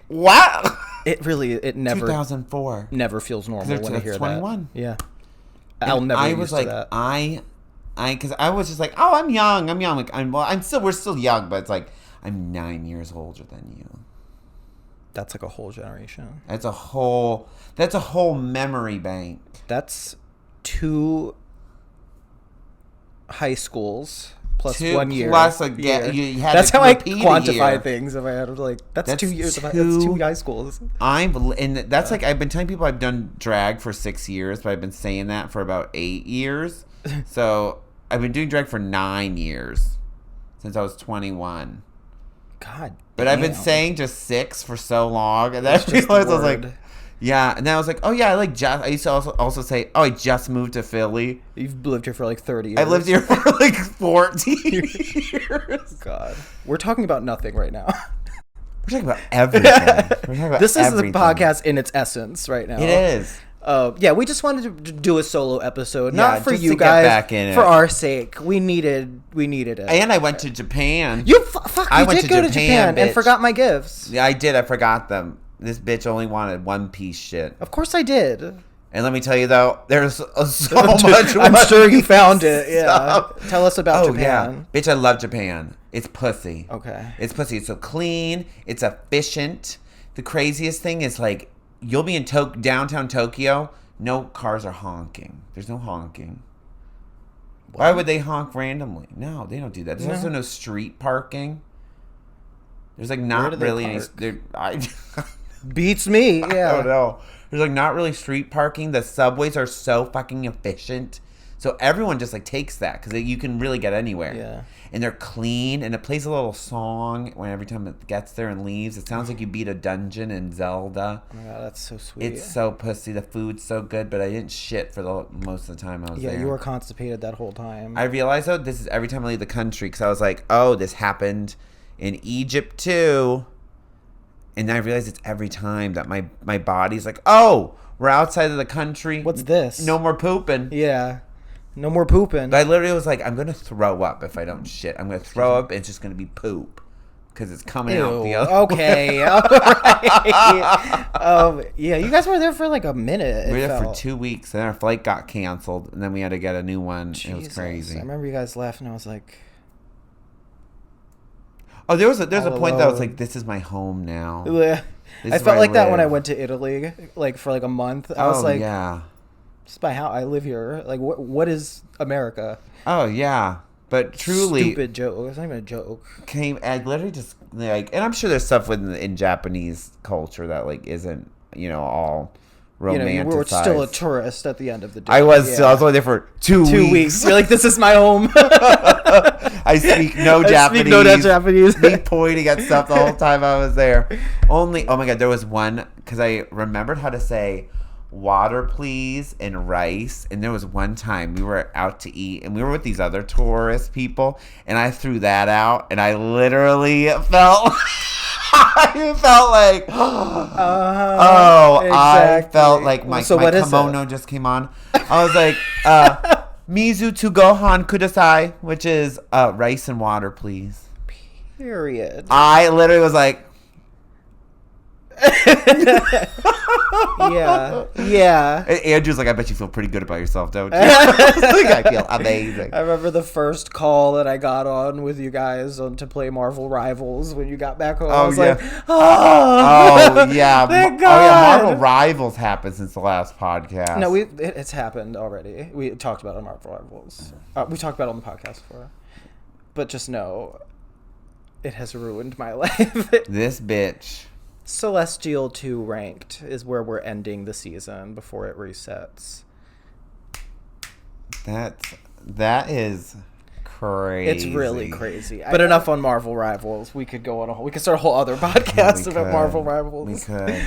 B: what?
A: It never
B: 2004
A: never feels normal when I hear
B: 21.
A: That. Yeah, I'll never.
B: I was like,
A: that.
B: because I was just like, oh, I'm young. Like we're still young, but it's like I'm 9 years older than you.
A: That's like a whole generation.
B: That's a whole memory bank.
A: That's 2 high schools plus 1 year.
B: Plus you had
A: that's
B: to
A: how I
B: repeat
A: quantify things. If I had like, that's 2 years. That's 2 high schools.
B: And that's like I've been telling people I've done drag for 6 years, but I've been saying that for about 8 years. So I've been doing drag for 9 years since I was 21.
A: God.
B: But I've been saying just 6 for so long, and then I realized I was like, yeah. And then I was like, oh yeah, I used to also say, oh, I just moved to Philly.
A: You've lived here for like 30 years.
B: I lived here for like 14 years.
A: God, we're talking about nothing right now.
B: We're talking about everything.
A: This is the podcast in its essence right now.
B: It is.
A: Yeah, we just wanted to do a solo episode, not for you
B: guys,
A: back in for our sake. We needed it.
B: And I went to Japan.
A: You did go to Japan and forgot my gifts.
B: Yeah, I did. I forgot them. This bitch only wanted one piece shit.
A: Of course I did.
B: And let me tell you though, there's so much.
A: I'm sure you found it. Yeah. Tell us about Japan.
B: Yeah. Bitch, I love Japan. It's pussy.
A: Okay.
B: It's pussy. It's so clean. It's efficient. The craziest thing is like, you'll be in downtown Tokyo. No cars are honking. There's no honking. What? Why would they honk randomly? No, they don't do that. There's also no street parking. There's like not really any.
A: Beats me. Yeah.
B: I don't know. There's like not really street parking. The subways are so fucking efficient. So everyone just like takes that because you can really get anywhere.
A: Yeah.
B: And they're clean, and it plays a little song when every time it gets there and leaves. It sounds like you beat a dungeon in Zelda.
A: Oh my god, that's so sweet.
B: It's so pussy. The food's so good, but I didn't shit for the most of the time I was there.
A: Yeah, you were constipated that whole time.
B: I realized though, this is every time I leave the country because I was like, oh, this happened in Egypt too. And then I realized it's every time that my body's like, oh, we're outside of the country.
A: What's this?
B: No more pooping.
A: Yeah. No more pooping.
B: But I literally was like, I'm going to throw up if I don't shit. I'm going to throw up. It's just going to be poop. because it's coming out the other
A: okay. All right. Yeah, you guys were there for like a minute.
B: We were there for 2 weeks, and our flight got canceled, and then we had to get a new one. Jesus. It was crazy.
A: I remember you guys left, and I was like...
B: Oh, there's a point that I was like, this is my home now.
A: I felt like that when I went to Italy, like for like a month. I was like,
B: yeah,
A: this is my house. I live here. Like, what is America?
B: Oh yeah, but truly,
A: stupid joke. It's not even a joke.
B: I literally just like, and I'm sure there's stuff in Japanese culture that like isn't all romanticized.
A: You were still a tourist at the end of the day.
B: I was still. I was only there for 2 weeks.
A: 2 weeks. You're like, this is my home.
B: I speak no Japanese. Me pointing at stuff the whole time I was there. Oh my God, there was one, because I remembered how to say water please and rice. And there was one time we were out to eat and we were with these other tourist people, and I threw that out, and I literally felt... I felt like, exactly. I felt like my kimono just came on. I was like, Mizu to gohan kudasai, which is rice and water, please.
A: Period.
B: I literally was like,
A: yeah.
B: Andrew's like, I bet you feel pretty good about yourself, don't you? I feel amazing.
A: I remember the first call that I got on with you guys to play Marvel Rivals when you got back home. I was like,
B: oh yeah.
A: Thank God.
B: Marvel Rivals happened since the last podcast.
A: No, it's happened already. We talked about it on Marvel Rivals. We talked about it on the podcast before. But just know, it has ruined my life.
B: This bitch.
A: Celestial 2 ranked is where we're ending the season before it resets.
B: That is crazy.
A: It's really crazy. But enough on Marvel Rivals. We could go on we could start a whole other podcast about Marvel Rivals.
B: We could.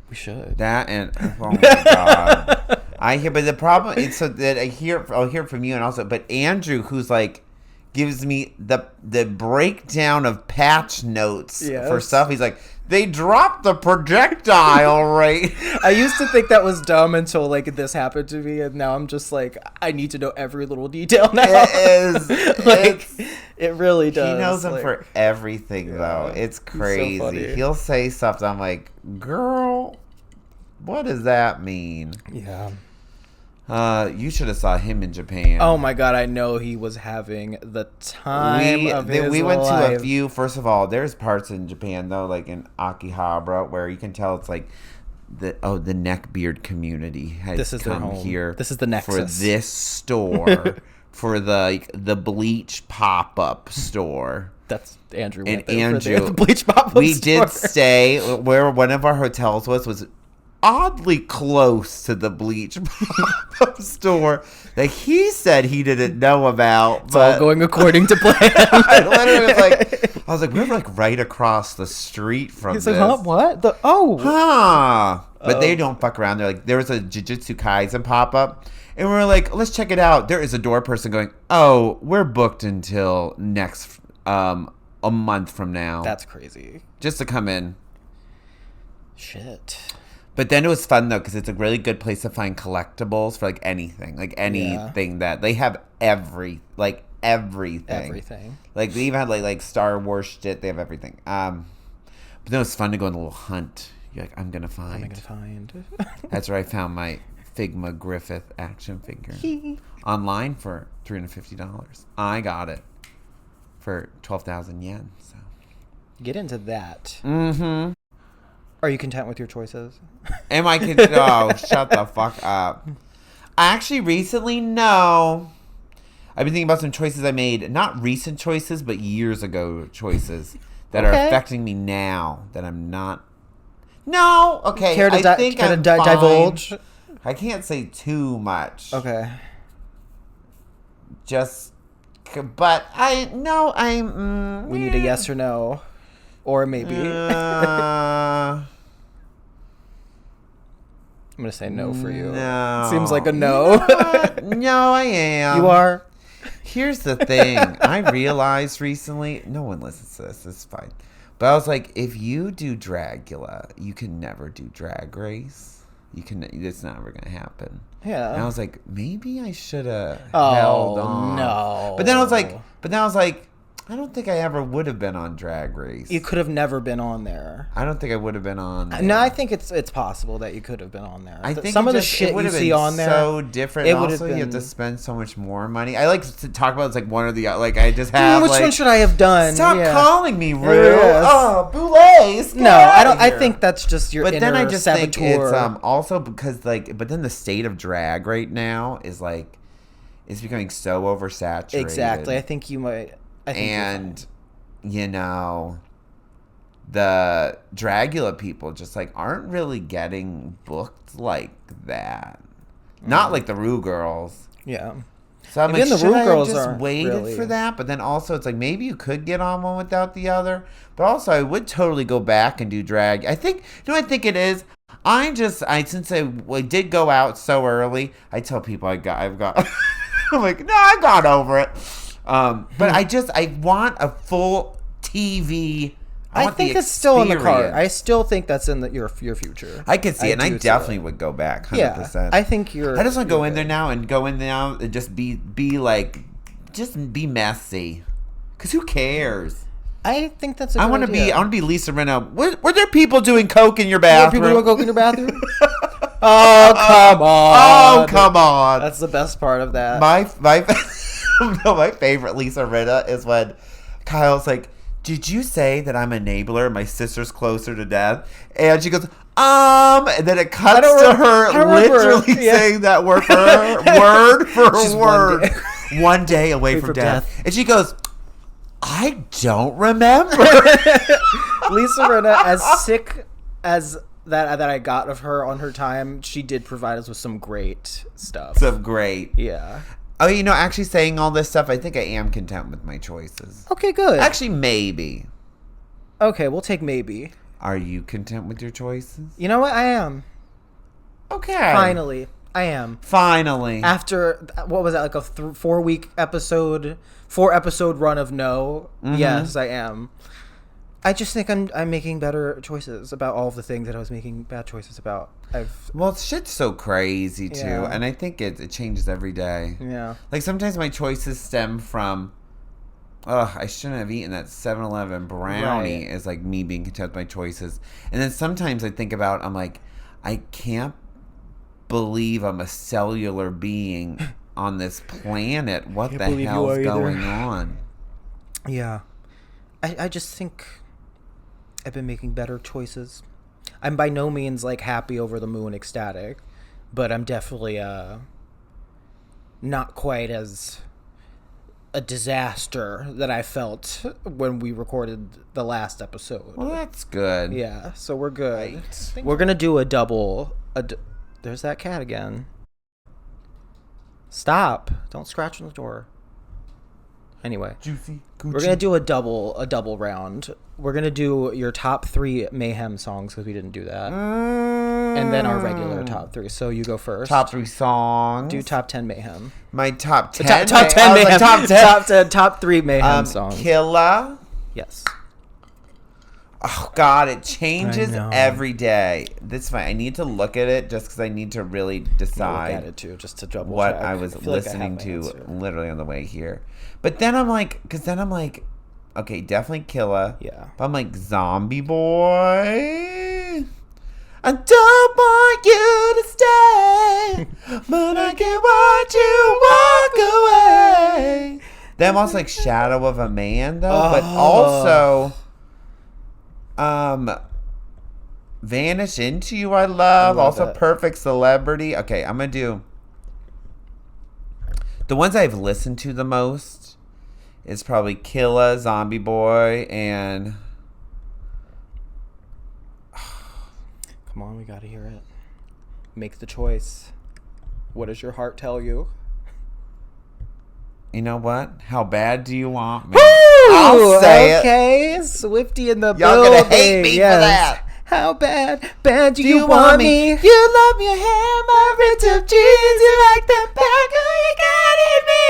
A: We should.
B: That and oh my God. I hear, but the problem is so that I'll hear from you, and also, but Andrew, who's like, gives me the breakdown of patch notes for stuff. He's like, they dropped the projectile rate.
A: I used to think that was dumb until like this happened to me, and now I'm just like, I need to know every little detail now.
B: It is.
A: It really does.
B: He knows them for everything, though. It's crazy.
A: So funny.
B: He'll say something. I'm like, girl, what does that mean?
A: Yeah.
B: You should have saw him in Japan.
A: Oh my God, I know he was having the time of his life.
B: We went to a few. First of all, there's parts in Japan though, like in Akihabara, where you can tell it's like the neckbeard community has come here.
A: This is the nexus
B: for this store, for the bleach pop-up store.
A: That's Andrew.
B: And Andrew,
A: the bleach pop-up
B: we
A: store.
B: did stay where one of our hotels was oddly close to the bleach pop-up store that he said he didn't know about.
A: It's all going according to plan.
B: I literally was like, we're like right across the street from this.
A: He's like, huh? What? But
B: they don't fuck around. They're like, there was a Jujutsu Kaisen pop-up, and we were like, let's check it out. There is a door person going, oh, we're booked until next a month from now.
A: That's crazy.
B: Just to come in.
A: Shit.
B: But then it was fun, though, because it's a really good place to find collectibles for, like, anything. Like, anything that... They have everything. Like, they even had, like Star Wars shit. They have everything. But then it was fun to go on a little hunt. You're like, I'm going to find. That's where I found my Figma Griffith action figure. Online for $350. I got it for 12,000 yen. So
A: get into that.
B: Mm-hmm.
A: Are you content with your choices?
B: Am I content? Oh, shut the fuck up. Actually, recently, no. I've been thinking about some choices I made. Not recent choices, but years ago choices that are affecting me now that I'm not. No, okay.
A: Care to divulge?
B: I can't say too much.
A: Okay.
B: But
A: we need a yes or no. Or maybe. I'm going to say no for you.
B: No.
A: Seems like a no.
B: You know no, I am.
A: You are?
B: Here's the thing. I realized recently, no one listens to this. It's fine. But I was like, if you do Dragula, you can never do Drag Race. It's never going to happen.
A: Yeah.
B: And I was like, maybe I should have held on.
A: No.
B: But then I was like, I don't think I ever would have been on Drag Race.
A: You could have never been on there.
B: I don't think I would have been on there.
A: No, I think it's possible that you could have been on there.
B: I think
A: some of the shit you see on there,
B: so different. It also, you have to spend so much more money. I like to talk about it's like one or the like. I just have
A: which one should I have done?
B: Stop calling me rude. Yes. Oh, boulets.
A: No, I don't. I think that's just your. But then I just saboteur.
B: think it's also because like, but then the state of drag right now is like, it's becoming so oversaturated.
A: Exactly. I think you might.
B: And you know, the Dragula people just like aren't really getting booked like that. Not like the Rue girls.
A: Yeah.
B: So I'm like, the Rue girls just waited really for that? But then also it's like maybe you could get on one without the other. But also I would totally go back and do drag. I think I think it is. Since I did go out so early, I tell people I've got I'm like, no, I got over it. But I want a full TV.
A: I think it's still in the card. I still think that's in your future.
B: I could see it, and I definitely would go back. 100%.
A: Yeah, I think
B: I just want to go in there now and just be like, just be messy. Cause who cares?
A: I think that's. I
B: want to be Lisa Rinna. Were there people doing coke in your bathroom?
A: Were people doing coke in your bathroom? Oh come on!
B: Oh come on!
A: That's the best part of that.
B: My favorite Lisa Rinna is when Kyle's like, did you say that I'm an enabler and my sister's closer to death? And she goes, and then it cuts to her literally saying that word for word. One day away from death. And she goes, I don't remember.
A: Lisa Rinna, as sick as that I got of her on her time, she did provide us with some great stuff. Yeah.
B: Oh, actually saying all this stuff, I think I am content with my choices.
A: Okay, good.
B: Actually, maybe.
A: Okay, we'll take maybe.
B: Are you content with your choices?
A: You know what? I am.
B: Okay.
A: Finally. I am.
B: Finally.
A: After, what was that, like a 4-episode run of no? Mm-hmm. Yes, I am. I just think I'm making better choices about all of the things that I was making bad choices about.
B: Well, shit's so crazy too, and I think it changes every day.
A: Yeah.
B: Like sometimes my choices stem from, I shouldn't have eaten that 7-Eleven brownie. Is like me being content with my choices, and then sometimes I think about, I'm like, I can't believe I'm a cellular being on this planet. What the hell's going on?
A: Yeah, I just think I've been making better choices. I'm by no means like happy over the moon ecstatic, but I'm definitely not quite as a disaster that I felt when we recorded the last episode.
B: Well, that's good.
A: Yeah, so we're good. Right. We're gonna do a double. There's that cat again. Stop! Don't scratch on the door. Anyway,
B: Juicy
A: Gucci. We're gonna do a double round. We're gonna do your top 3 Mayhem songs because we didn't do that, and then our regular top 3. So you go first.
B: Top 3 songs.
A: Do top 10 Mayhem.
B: My top 10.
A: Top 10 Mayhem. Top 10. Top 3 Mayhem songs.
B: Killa.
A: Yes.
B: Oh God, it changes every day. That's fine. I need to look at it just because I need to really decide.
A: Look at it too, just to double
B: what
A: check.
B: I was listening to literally on the way here. But then I'm like, okay, definitely Killa.
A: Yeah.
B: But I'm like, Zombie Boy. I don't want you to stay, but I can't watch you walk away. Then I'm also like Shadow of a Man though, but also Vanish Into You I love also it. Perfect Celebrity. Okay, I'm gonna do the ones I've listened to the most is probably Killa, Zombie Boy, and
A: come on, we gotta hear it. Make the choice. What does your heart tell you?
B: You know what? How bad do you want me?
A: Woo!
B: I'll say
A: okay. Swifty in the
B: Y'all
A: building.
B: Y'all gonna hate me for that.
A: How bad do you want me?
B: You love your hair, my ripped up jeans. You like the back of your got in me.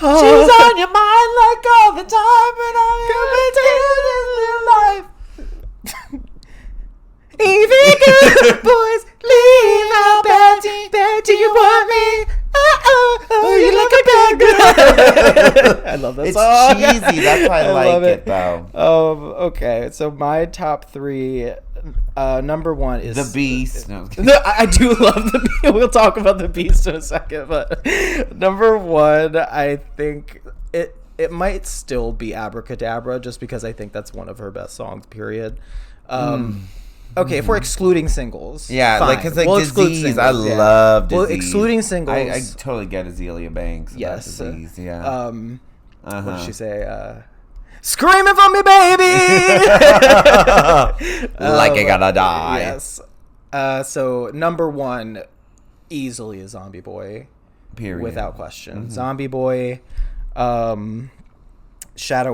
B: She's on your mind like all the time, but I'm coming to this new life.
A: Even good boys leave. How bad do you want me? Oh, you look a bad girl. I love that song.
B: It's cheesy. That's why I like it, though.
A: Okay, so my top 3, number 1 is
B: The Beast. No,
A: I do love the Beast. We'll talk about the Beast in a second, but number 1, I think it might still be Abracadabra, just because I think that's one of her best songs. Period. Okay, if we're excluding singles,
B: yeah,
A: fine.
B: like, because like
A: we'll
B: Disease, I love Disease.
A: Well, excluding singles,
B: I totally get Azealia Banks.
A: Yes,
B: Disease, yeah.
A: What did she say? Screaming for me, baby,
B: like I gotta die.
A: Yes. So number 1, easily is Zombie Boy,
B: period,
A: without question. Zombie Boy, Shadow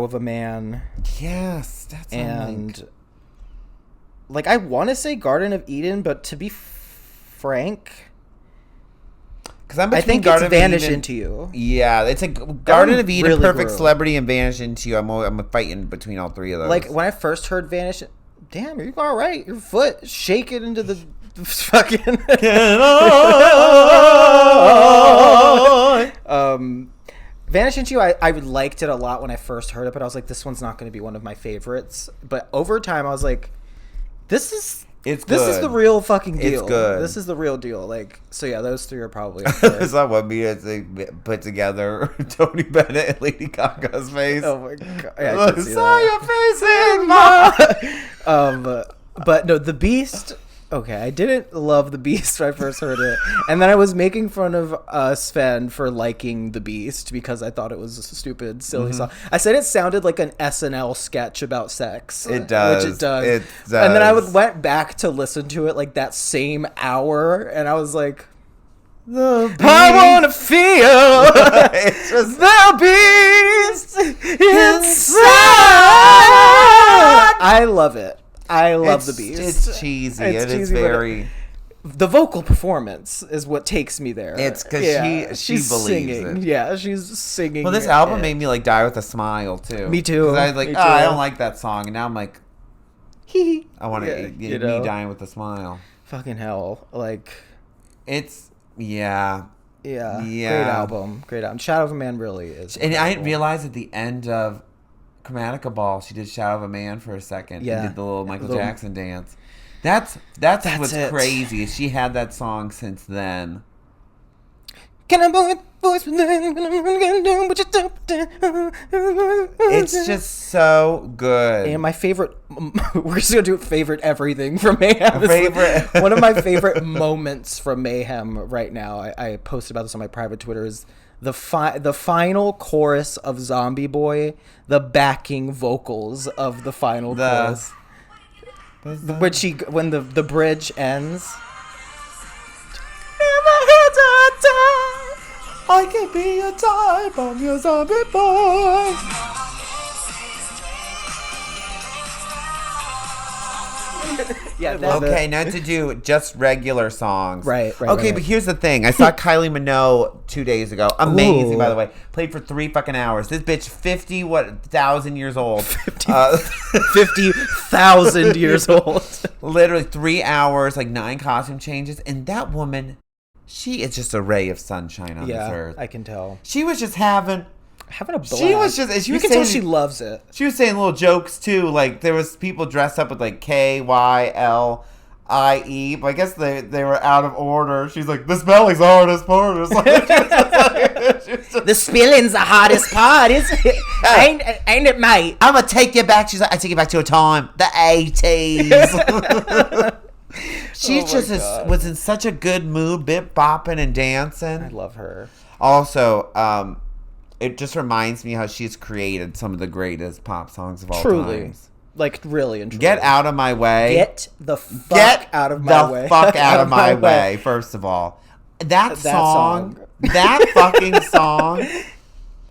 A: of a Man.
B: Yes, that's
A: and. Like, I want to say Garden of Eden, but to be frank,
B: because I
A: think
B: Garden
A: it's Vanish
B: Eden,
A: Into You.
B: Yeah, it's like Garden of Eden,
A: really
B: Perfect
A: grew.
B: Celebrity, and Vanish Into You. I'm fighting between all 3 of those.
A: Like, when I first heard Vanish, damn, you're all right. Your foot shaking into the fucking. Vanish Into You, I liked it a lot when I first heard it, but I was like, this one's not going to be one of my favorites. But over time, I was like, this is the real fucking deal.
B: It's good.
A: This is the real deal. Like, so yeah, those 3 are probably.
B: It's not what me to put together Tony Bennett and Lady Gaga's face.
A: Oh my god! Yeah, I
B: saw your face in my.
A: But no, the Beast. Okay, I didn't love the Beast when I first heard it, and then I was making fun of Sven for liking the Beast because I thought it was a stupid, silly song. I said it sounded like an SNL sketch about sex.
B: It does.
A: Which it does.
B: It does.
A: And then I went back to listen to it like that same hour, and I was like, I want to feel
B: it's just
A: the Beast inside. I love it. I love the Beast.
B: It's cheesy. It is very.
A: The vocal performance is what takes me there.
B: It's because she believes
A: singing.
B: it.
A: Yeah, she's singing.
B: Well, this album made me like die with a smile too.
A: Me too.
B: I was like, I don't like that song, and now I'm like, I want to me dying with a smile.
A: Fucking hell! Like,
B: it's yeah.
A: Great album. Shadow of a Man really is.
B: And I didn't realize at the end of Chromatica Ball, she did Shadow of a Man for a second.
A: Yeah.
B: And did the little Michael Jackson dance. That's what's crazy. She had that song since then.
A: Can I boy voice?
B: It's just so good.
A: And my favorite, we're just gonna do favorite everything from Mayhem.
B: Favorite.
A: One of my favorite moments from Mayhem right now. I posted about this on my private Twitter. Is the final chorus of Zombie Boy, the backing vocals of the final chorus. When the bridge ends. I can be a type, I'm your zombie boy.
B: Okay, not to do just regular songs.
A: Right.
B: Okay, but here's the thing. I saw Kylie Minogue 2 days ago. Amazing, by the way. Played for 3 fucking hours. This bitch, 1,000 years old.
A: 50,000 years old.
B: Literally 3 hours, like 9 costume changes. And that woman, she is just a ray of sunshine on this earth.
A: I can tell.
B: She was just having
A: a blast.
B: You
A: can tell she loves it.
B: She was saying little jokes too. Like there was people dressed up with like KYLIE, but I guess they were out of order. She's like, the spelling's the hardest part. It's like,
A: the spelling's the hardest part, isn't it? Ain't it, mate?
B: I'm gonna take you back. She's like, I take you back to a time, the 80s. She was in such a good mood, bit bopping and dancing.
A: I love her.
B: Also, it just reminds me how she's created some of the greatest pop songs of all time.
A: Like, really and truly.
B: Get out of my way.
A: Get the fuck out of my way.
B: Get the fuck out of my way, first of all. That song. That fucking song.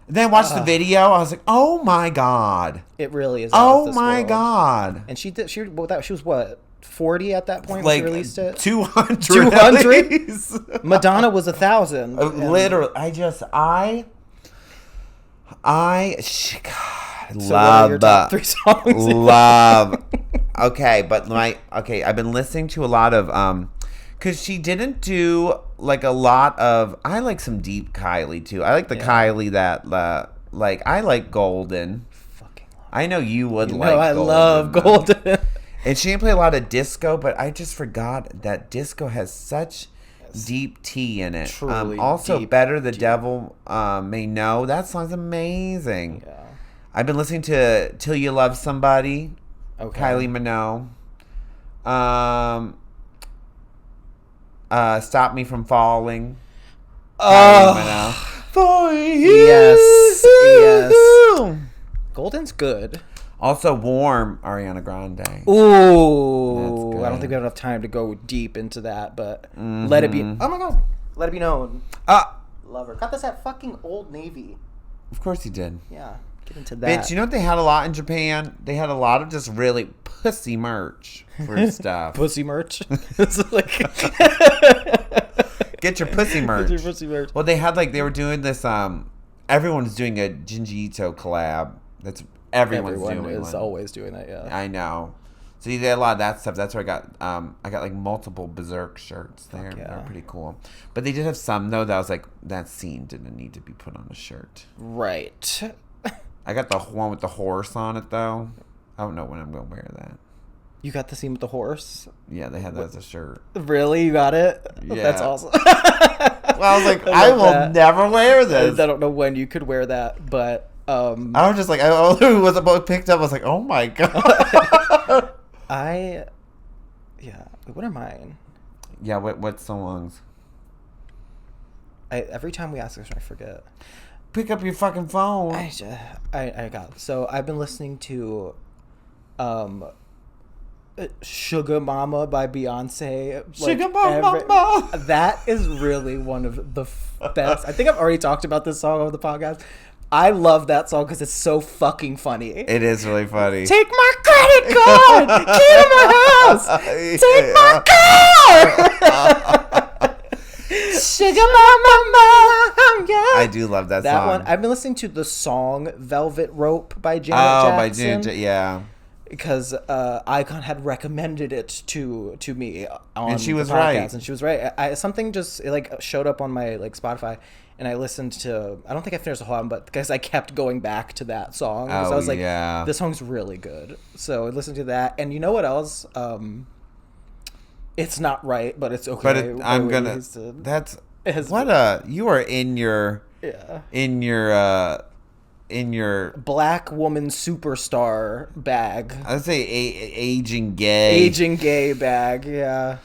B: Then watch the video. I was like, oh my God.
A: It really is.
B: Oh my God.
A: And she was what? 40 at that point
B: like
A: when she released it?
B: 200.
A: 200? Madonna was 1,000.
B: Literally. God,
A: so love your top 3 songs.
B: Love. Okay, I've been listening to a lot of because she didn't do like a lot of. I like some deep Kylie too. I like the Kylie that Like, I like Golden.
A: Fucking love
B: I know you would
A: it.
B: like
A: I
B: Golden.
A: love Golden.
B: And she didn't play a lot of disco, but I just forgot that disco has such deep tea in it.
A: Truly
B: also,
A: deep,
B: Better the Devil May Know. That song's amazing.
A: Yeah.
B: I've been listening to Till You Love Somebody.
A: Okay.
B: Kylie Minogue. Stop Me From Falling. Kylie Minogue.
A: Yes. Golden's good.
B: Also, Warm, Ariana Grande.
A: Ooh. I don't think we have enough time to go deep into that, but Let It Be. Oh my God. Let It Be Known. Love her. Got this at fucking Old Navy.
B: Of course he did.
A: Yeah. Get into that.
B: Bitch, you know what they had a lot in Japan? They had a lot of just really pussy merch for stuff.
A: Pussy merch. It's like
B: Get your pussy merch.
A: Get your pussy merch.
B: Well, they had they were doing this. Everyone's doing a Jinji Ito collab. Everyone is
A: always doing that. Yeah,
B: I know. So you did a lot of that stuff. That's where I got multiple Berserk shirts there.
A: Yeah.
B: They're pretty cool. But they did have some though that I was like, that scene didn't need to be put on a shirt.
A: Right.
B: I got the one with the horse on it though. I don't know when I'm gonna wear that.
A: You got the scene with the horse?
B: Yeah, they had that as a shirt.
A: Really? You got it?
B: Yeah.
A: That's awesome.
B: Well, I was like, I will never wear this.
A: I don't know when you could wear that, but
B: I was just like, I was about picked up. I was like, oh my God.
A: What are mine?
B: Yeah, what songs?
A: Every time we ask this, I forget.
B: Pick up your fucking phone.
A: I got. So I've been listening to, Sugar Mama by Beyonce.
B: Sugar Mama.
A: That is really one of the best. I think I've already talked about this song on the podcast. I love that song because it's so fucking funny. It
B: is really funny.
A: Take my credit card! Get in my house! Take my car! Sugar Mama! Yeah.
B: I do love that song.
A: That one. I've been listening to the song Velvet Rope by Janet Jackson.
B: By Janet, yeah.
A: Because Icon had recommended it to me on
B: and she was
A: the podcast,
B: right.
A: And she was right. Something just showed up on my Spotify, and I listened to. I don't think I finished the whole album, but because I kept going back to that song, because I was like, this song's really good. So I listened to that, and you know what else? It's not right, but it's okay.
B: But I'm gonna. That's what you are in your in your
A: black woman superstar bag.
B: I'd say aging gay
A: bag. Yeah.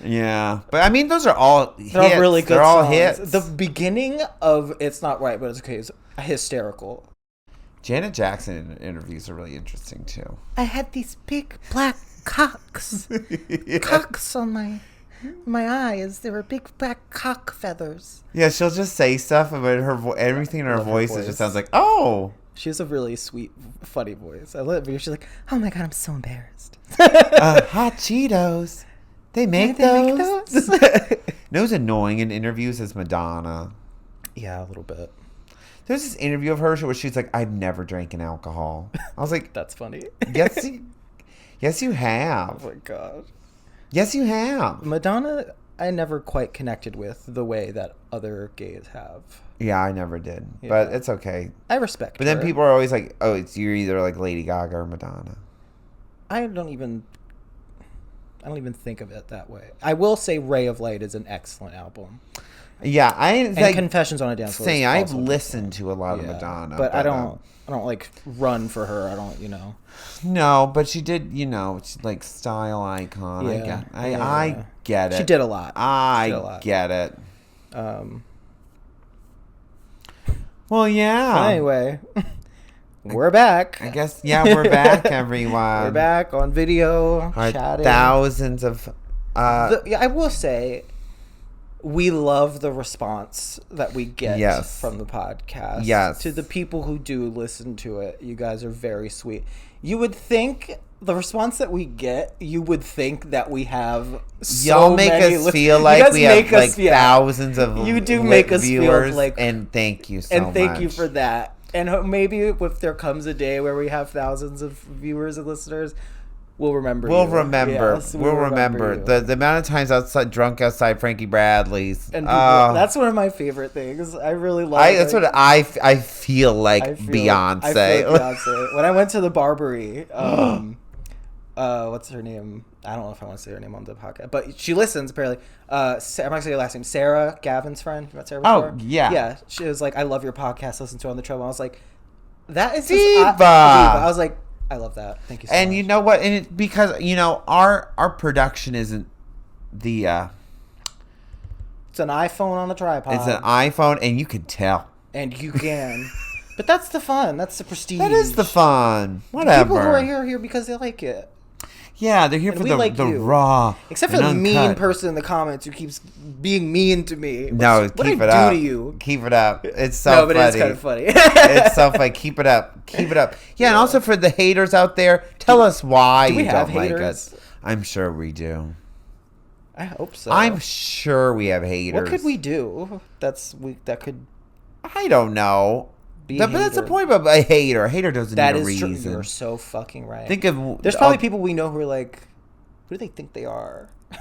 B: Yeah, but I mean, those are all hits.
A: They're all really good.
B: They're all
A: songs.
B: hits.
A: The beginning of "It's Not Right, But It's Okay" is hysterical.
B: Janet Jackson interviews are really interesting too.
A: I had these big black cocks on my eyes. They were big black cock feathers.
B: Yeah, she'll just say stuff about everything in her voice. It just sounds like, oh.
A: She has a really sweet, funny voice. I love it because she's like, oh my God, I'm so embarrassed.
B: Hot Cheetos. They make those? Knows annoying in interviews is Madonna.
A: Yeah, a little bit.
B: There's this interview of her where she's like, I've never drank an alcohol. I was like,
A: that's funny.
B: Yes, you have.
A: Oh my God.
B: Yes, you have.
A: Madonna, I never quite connected with the way that other gays have.
B: Yeah, I never did. Yeah. But it's okay.
A: I respect
B: But then people are always like, oh, you're either like Lady Gaga or Madonna.
A: I don't even think of it that way. I will say Ray of Light is an excellent album.
B: Yeah,
A: and Confessions on a Dance Floor.
B: I've listened to a lot of Madonna.
A: But I don't run for her. I don't,
B: No, but she did, she's like style icon.
A: Yeah.
B: I get it.
A: She did a lot.
B: I get it. Well, yeah.
A: But anyway, we're back.
B: I guess, we're back, everyone.
A: We're back on video, chatting.
B: Thousands of...
A: I will say, we love the response that we get from the podcast.
B: Yes.
A: To the people who do listen to it, you guys are very sweet. You would think... The response that we get, you would think that we have
B: y'all make us feel like we have thousands of
A: you do make us
B: viewers,
A: feel like,
B: and thank you so much.
A: And thank you for that. And maybe if there comes a day where we have thousands of viewers and listeners, we'll remember.
B: We'll
A: you.
B: remember.
A: Yes,
B: we'll remember.
A: you.
B: The amount of times drunk outside Frankie Bradley's.
A: And that's one of my favorite things. I really love.
B: That's what I feel like Beyonce.
A: I feel like Beyonce. When I went to the Barbary, what's her name? I don't know if I want to say her name on the podcast, but she listens apparently. I'm not gonna say her last name. Sarah, Gavin's friend. You met Sarah before?
B: Oh yeah,
A: yeah. She was like, "I love your podcast. Listen to it on the trail." I was like, "That is
B: Diva."
A: Diva. I was like, "I love that. Thank you so much."
B: And you know what? And because our production isn't the.
A: It's an iPhone on a tripod.
B: It's an iPhone, and you can tell.
A: And you can. But that's the fun. That's the prestige.
B: That is the fun. Whatever.
A: People who are here because they like it.
B: Yeah, they're here for the raw.
A: Except for the mean person in the comments who keeps being mean to me.
B: No, keep it up.
A: Do to you?
B: Keep it up. It's so funny. No, but
A: it's kind of funny.
B: It's so funny. Keep it up. Keep it up. Yeah, and also for the haters out there, tell us why you don't like us. I'm sure we do.
A: I hope so.
B: I'm sure we have haters.
A: What could we do? That could.
B: I don't know. But that's the point of a hater. A hater doesn't need a reason.
A: True. You're so fucking right.
B: There's
A: probably people we know who are like, who do they think they are? And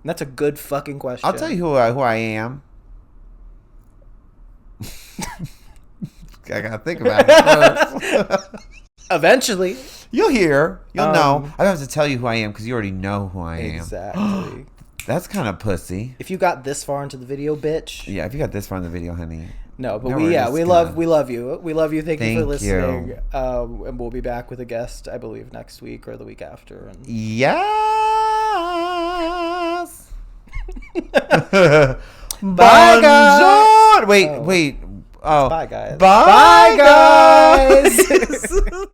A: that's a good fucking question.
B: I'll tell you who I am. I gotta think about it first.
A: Eventually.
B: You'll hear. You'll know. I don't have to tell you who I am because you already know who I am.
A: Exactly.
B: That's kind of pussy.
A: If you got this far into the video, bitch.
B: Yeah, if you got this far in the video, honey.
A: No, but we love you. We love you. Thank you for listening. And we'll be back with a guest, I believe, next week or the week after. And...
B: Yes.
A: Bye, guys.
B: Wait. Oh.
A: Bye, guys.
B: Bye, guys.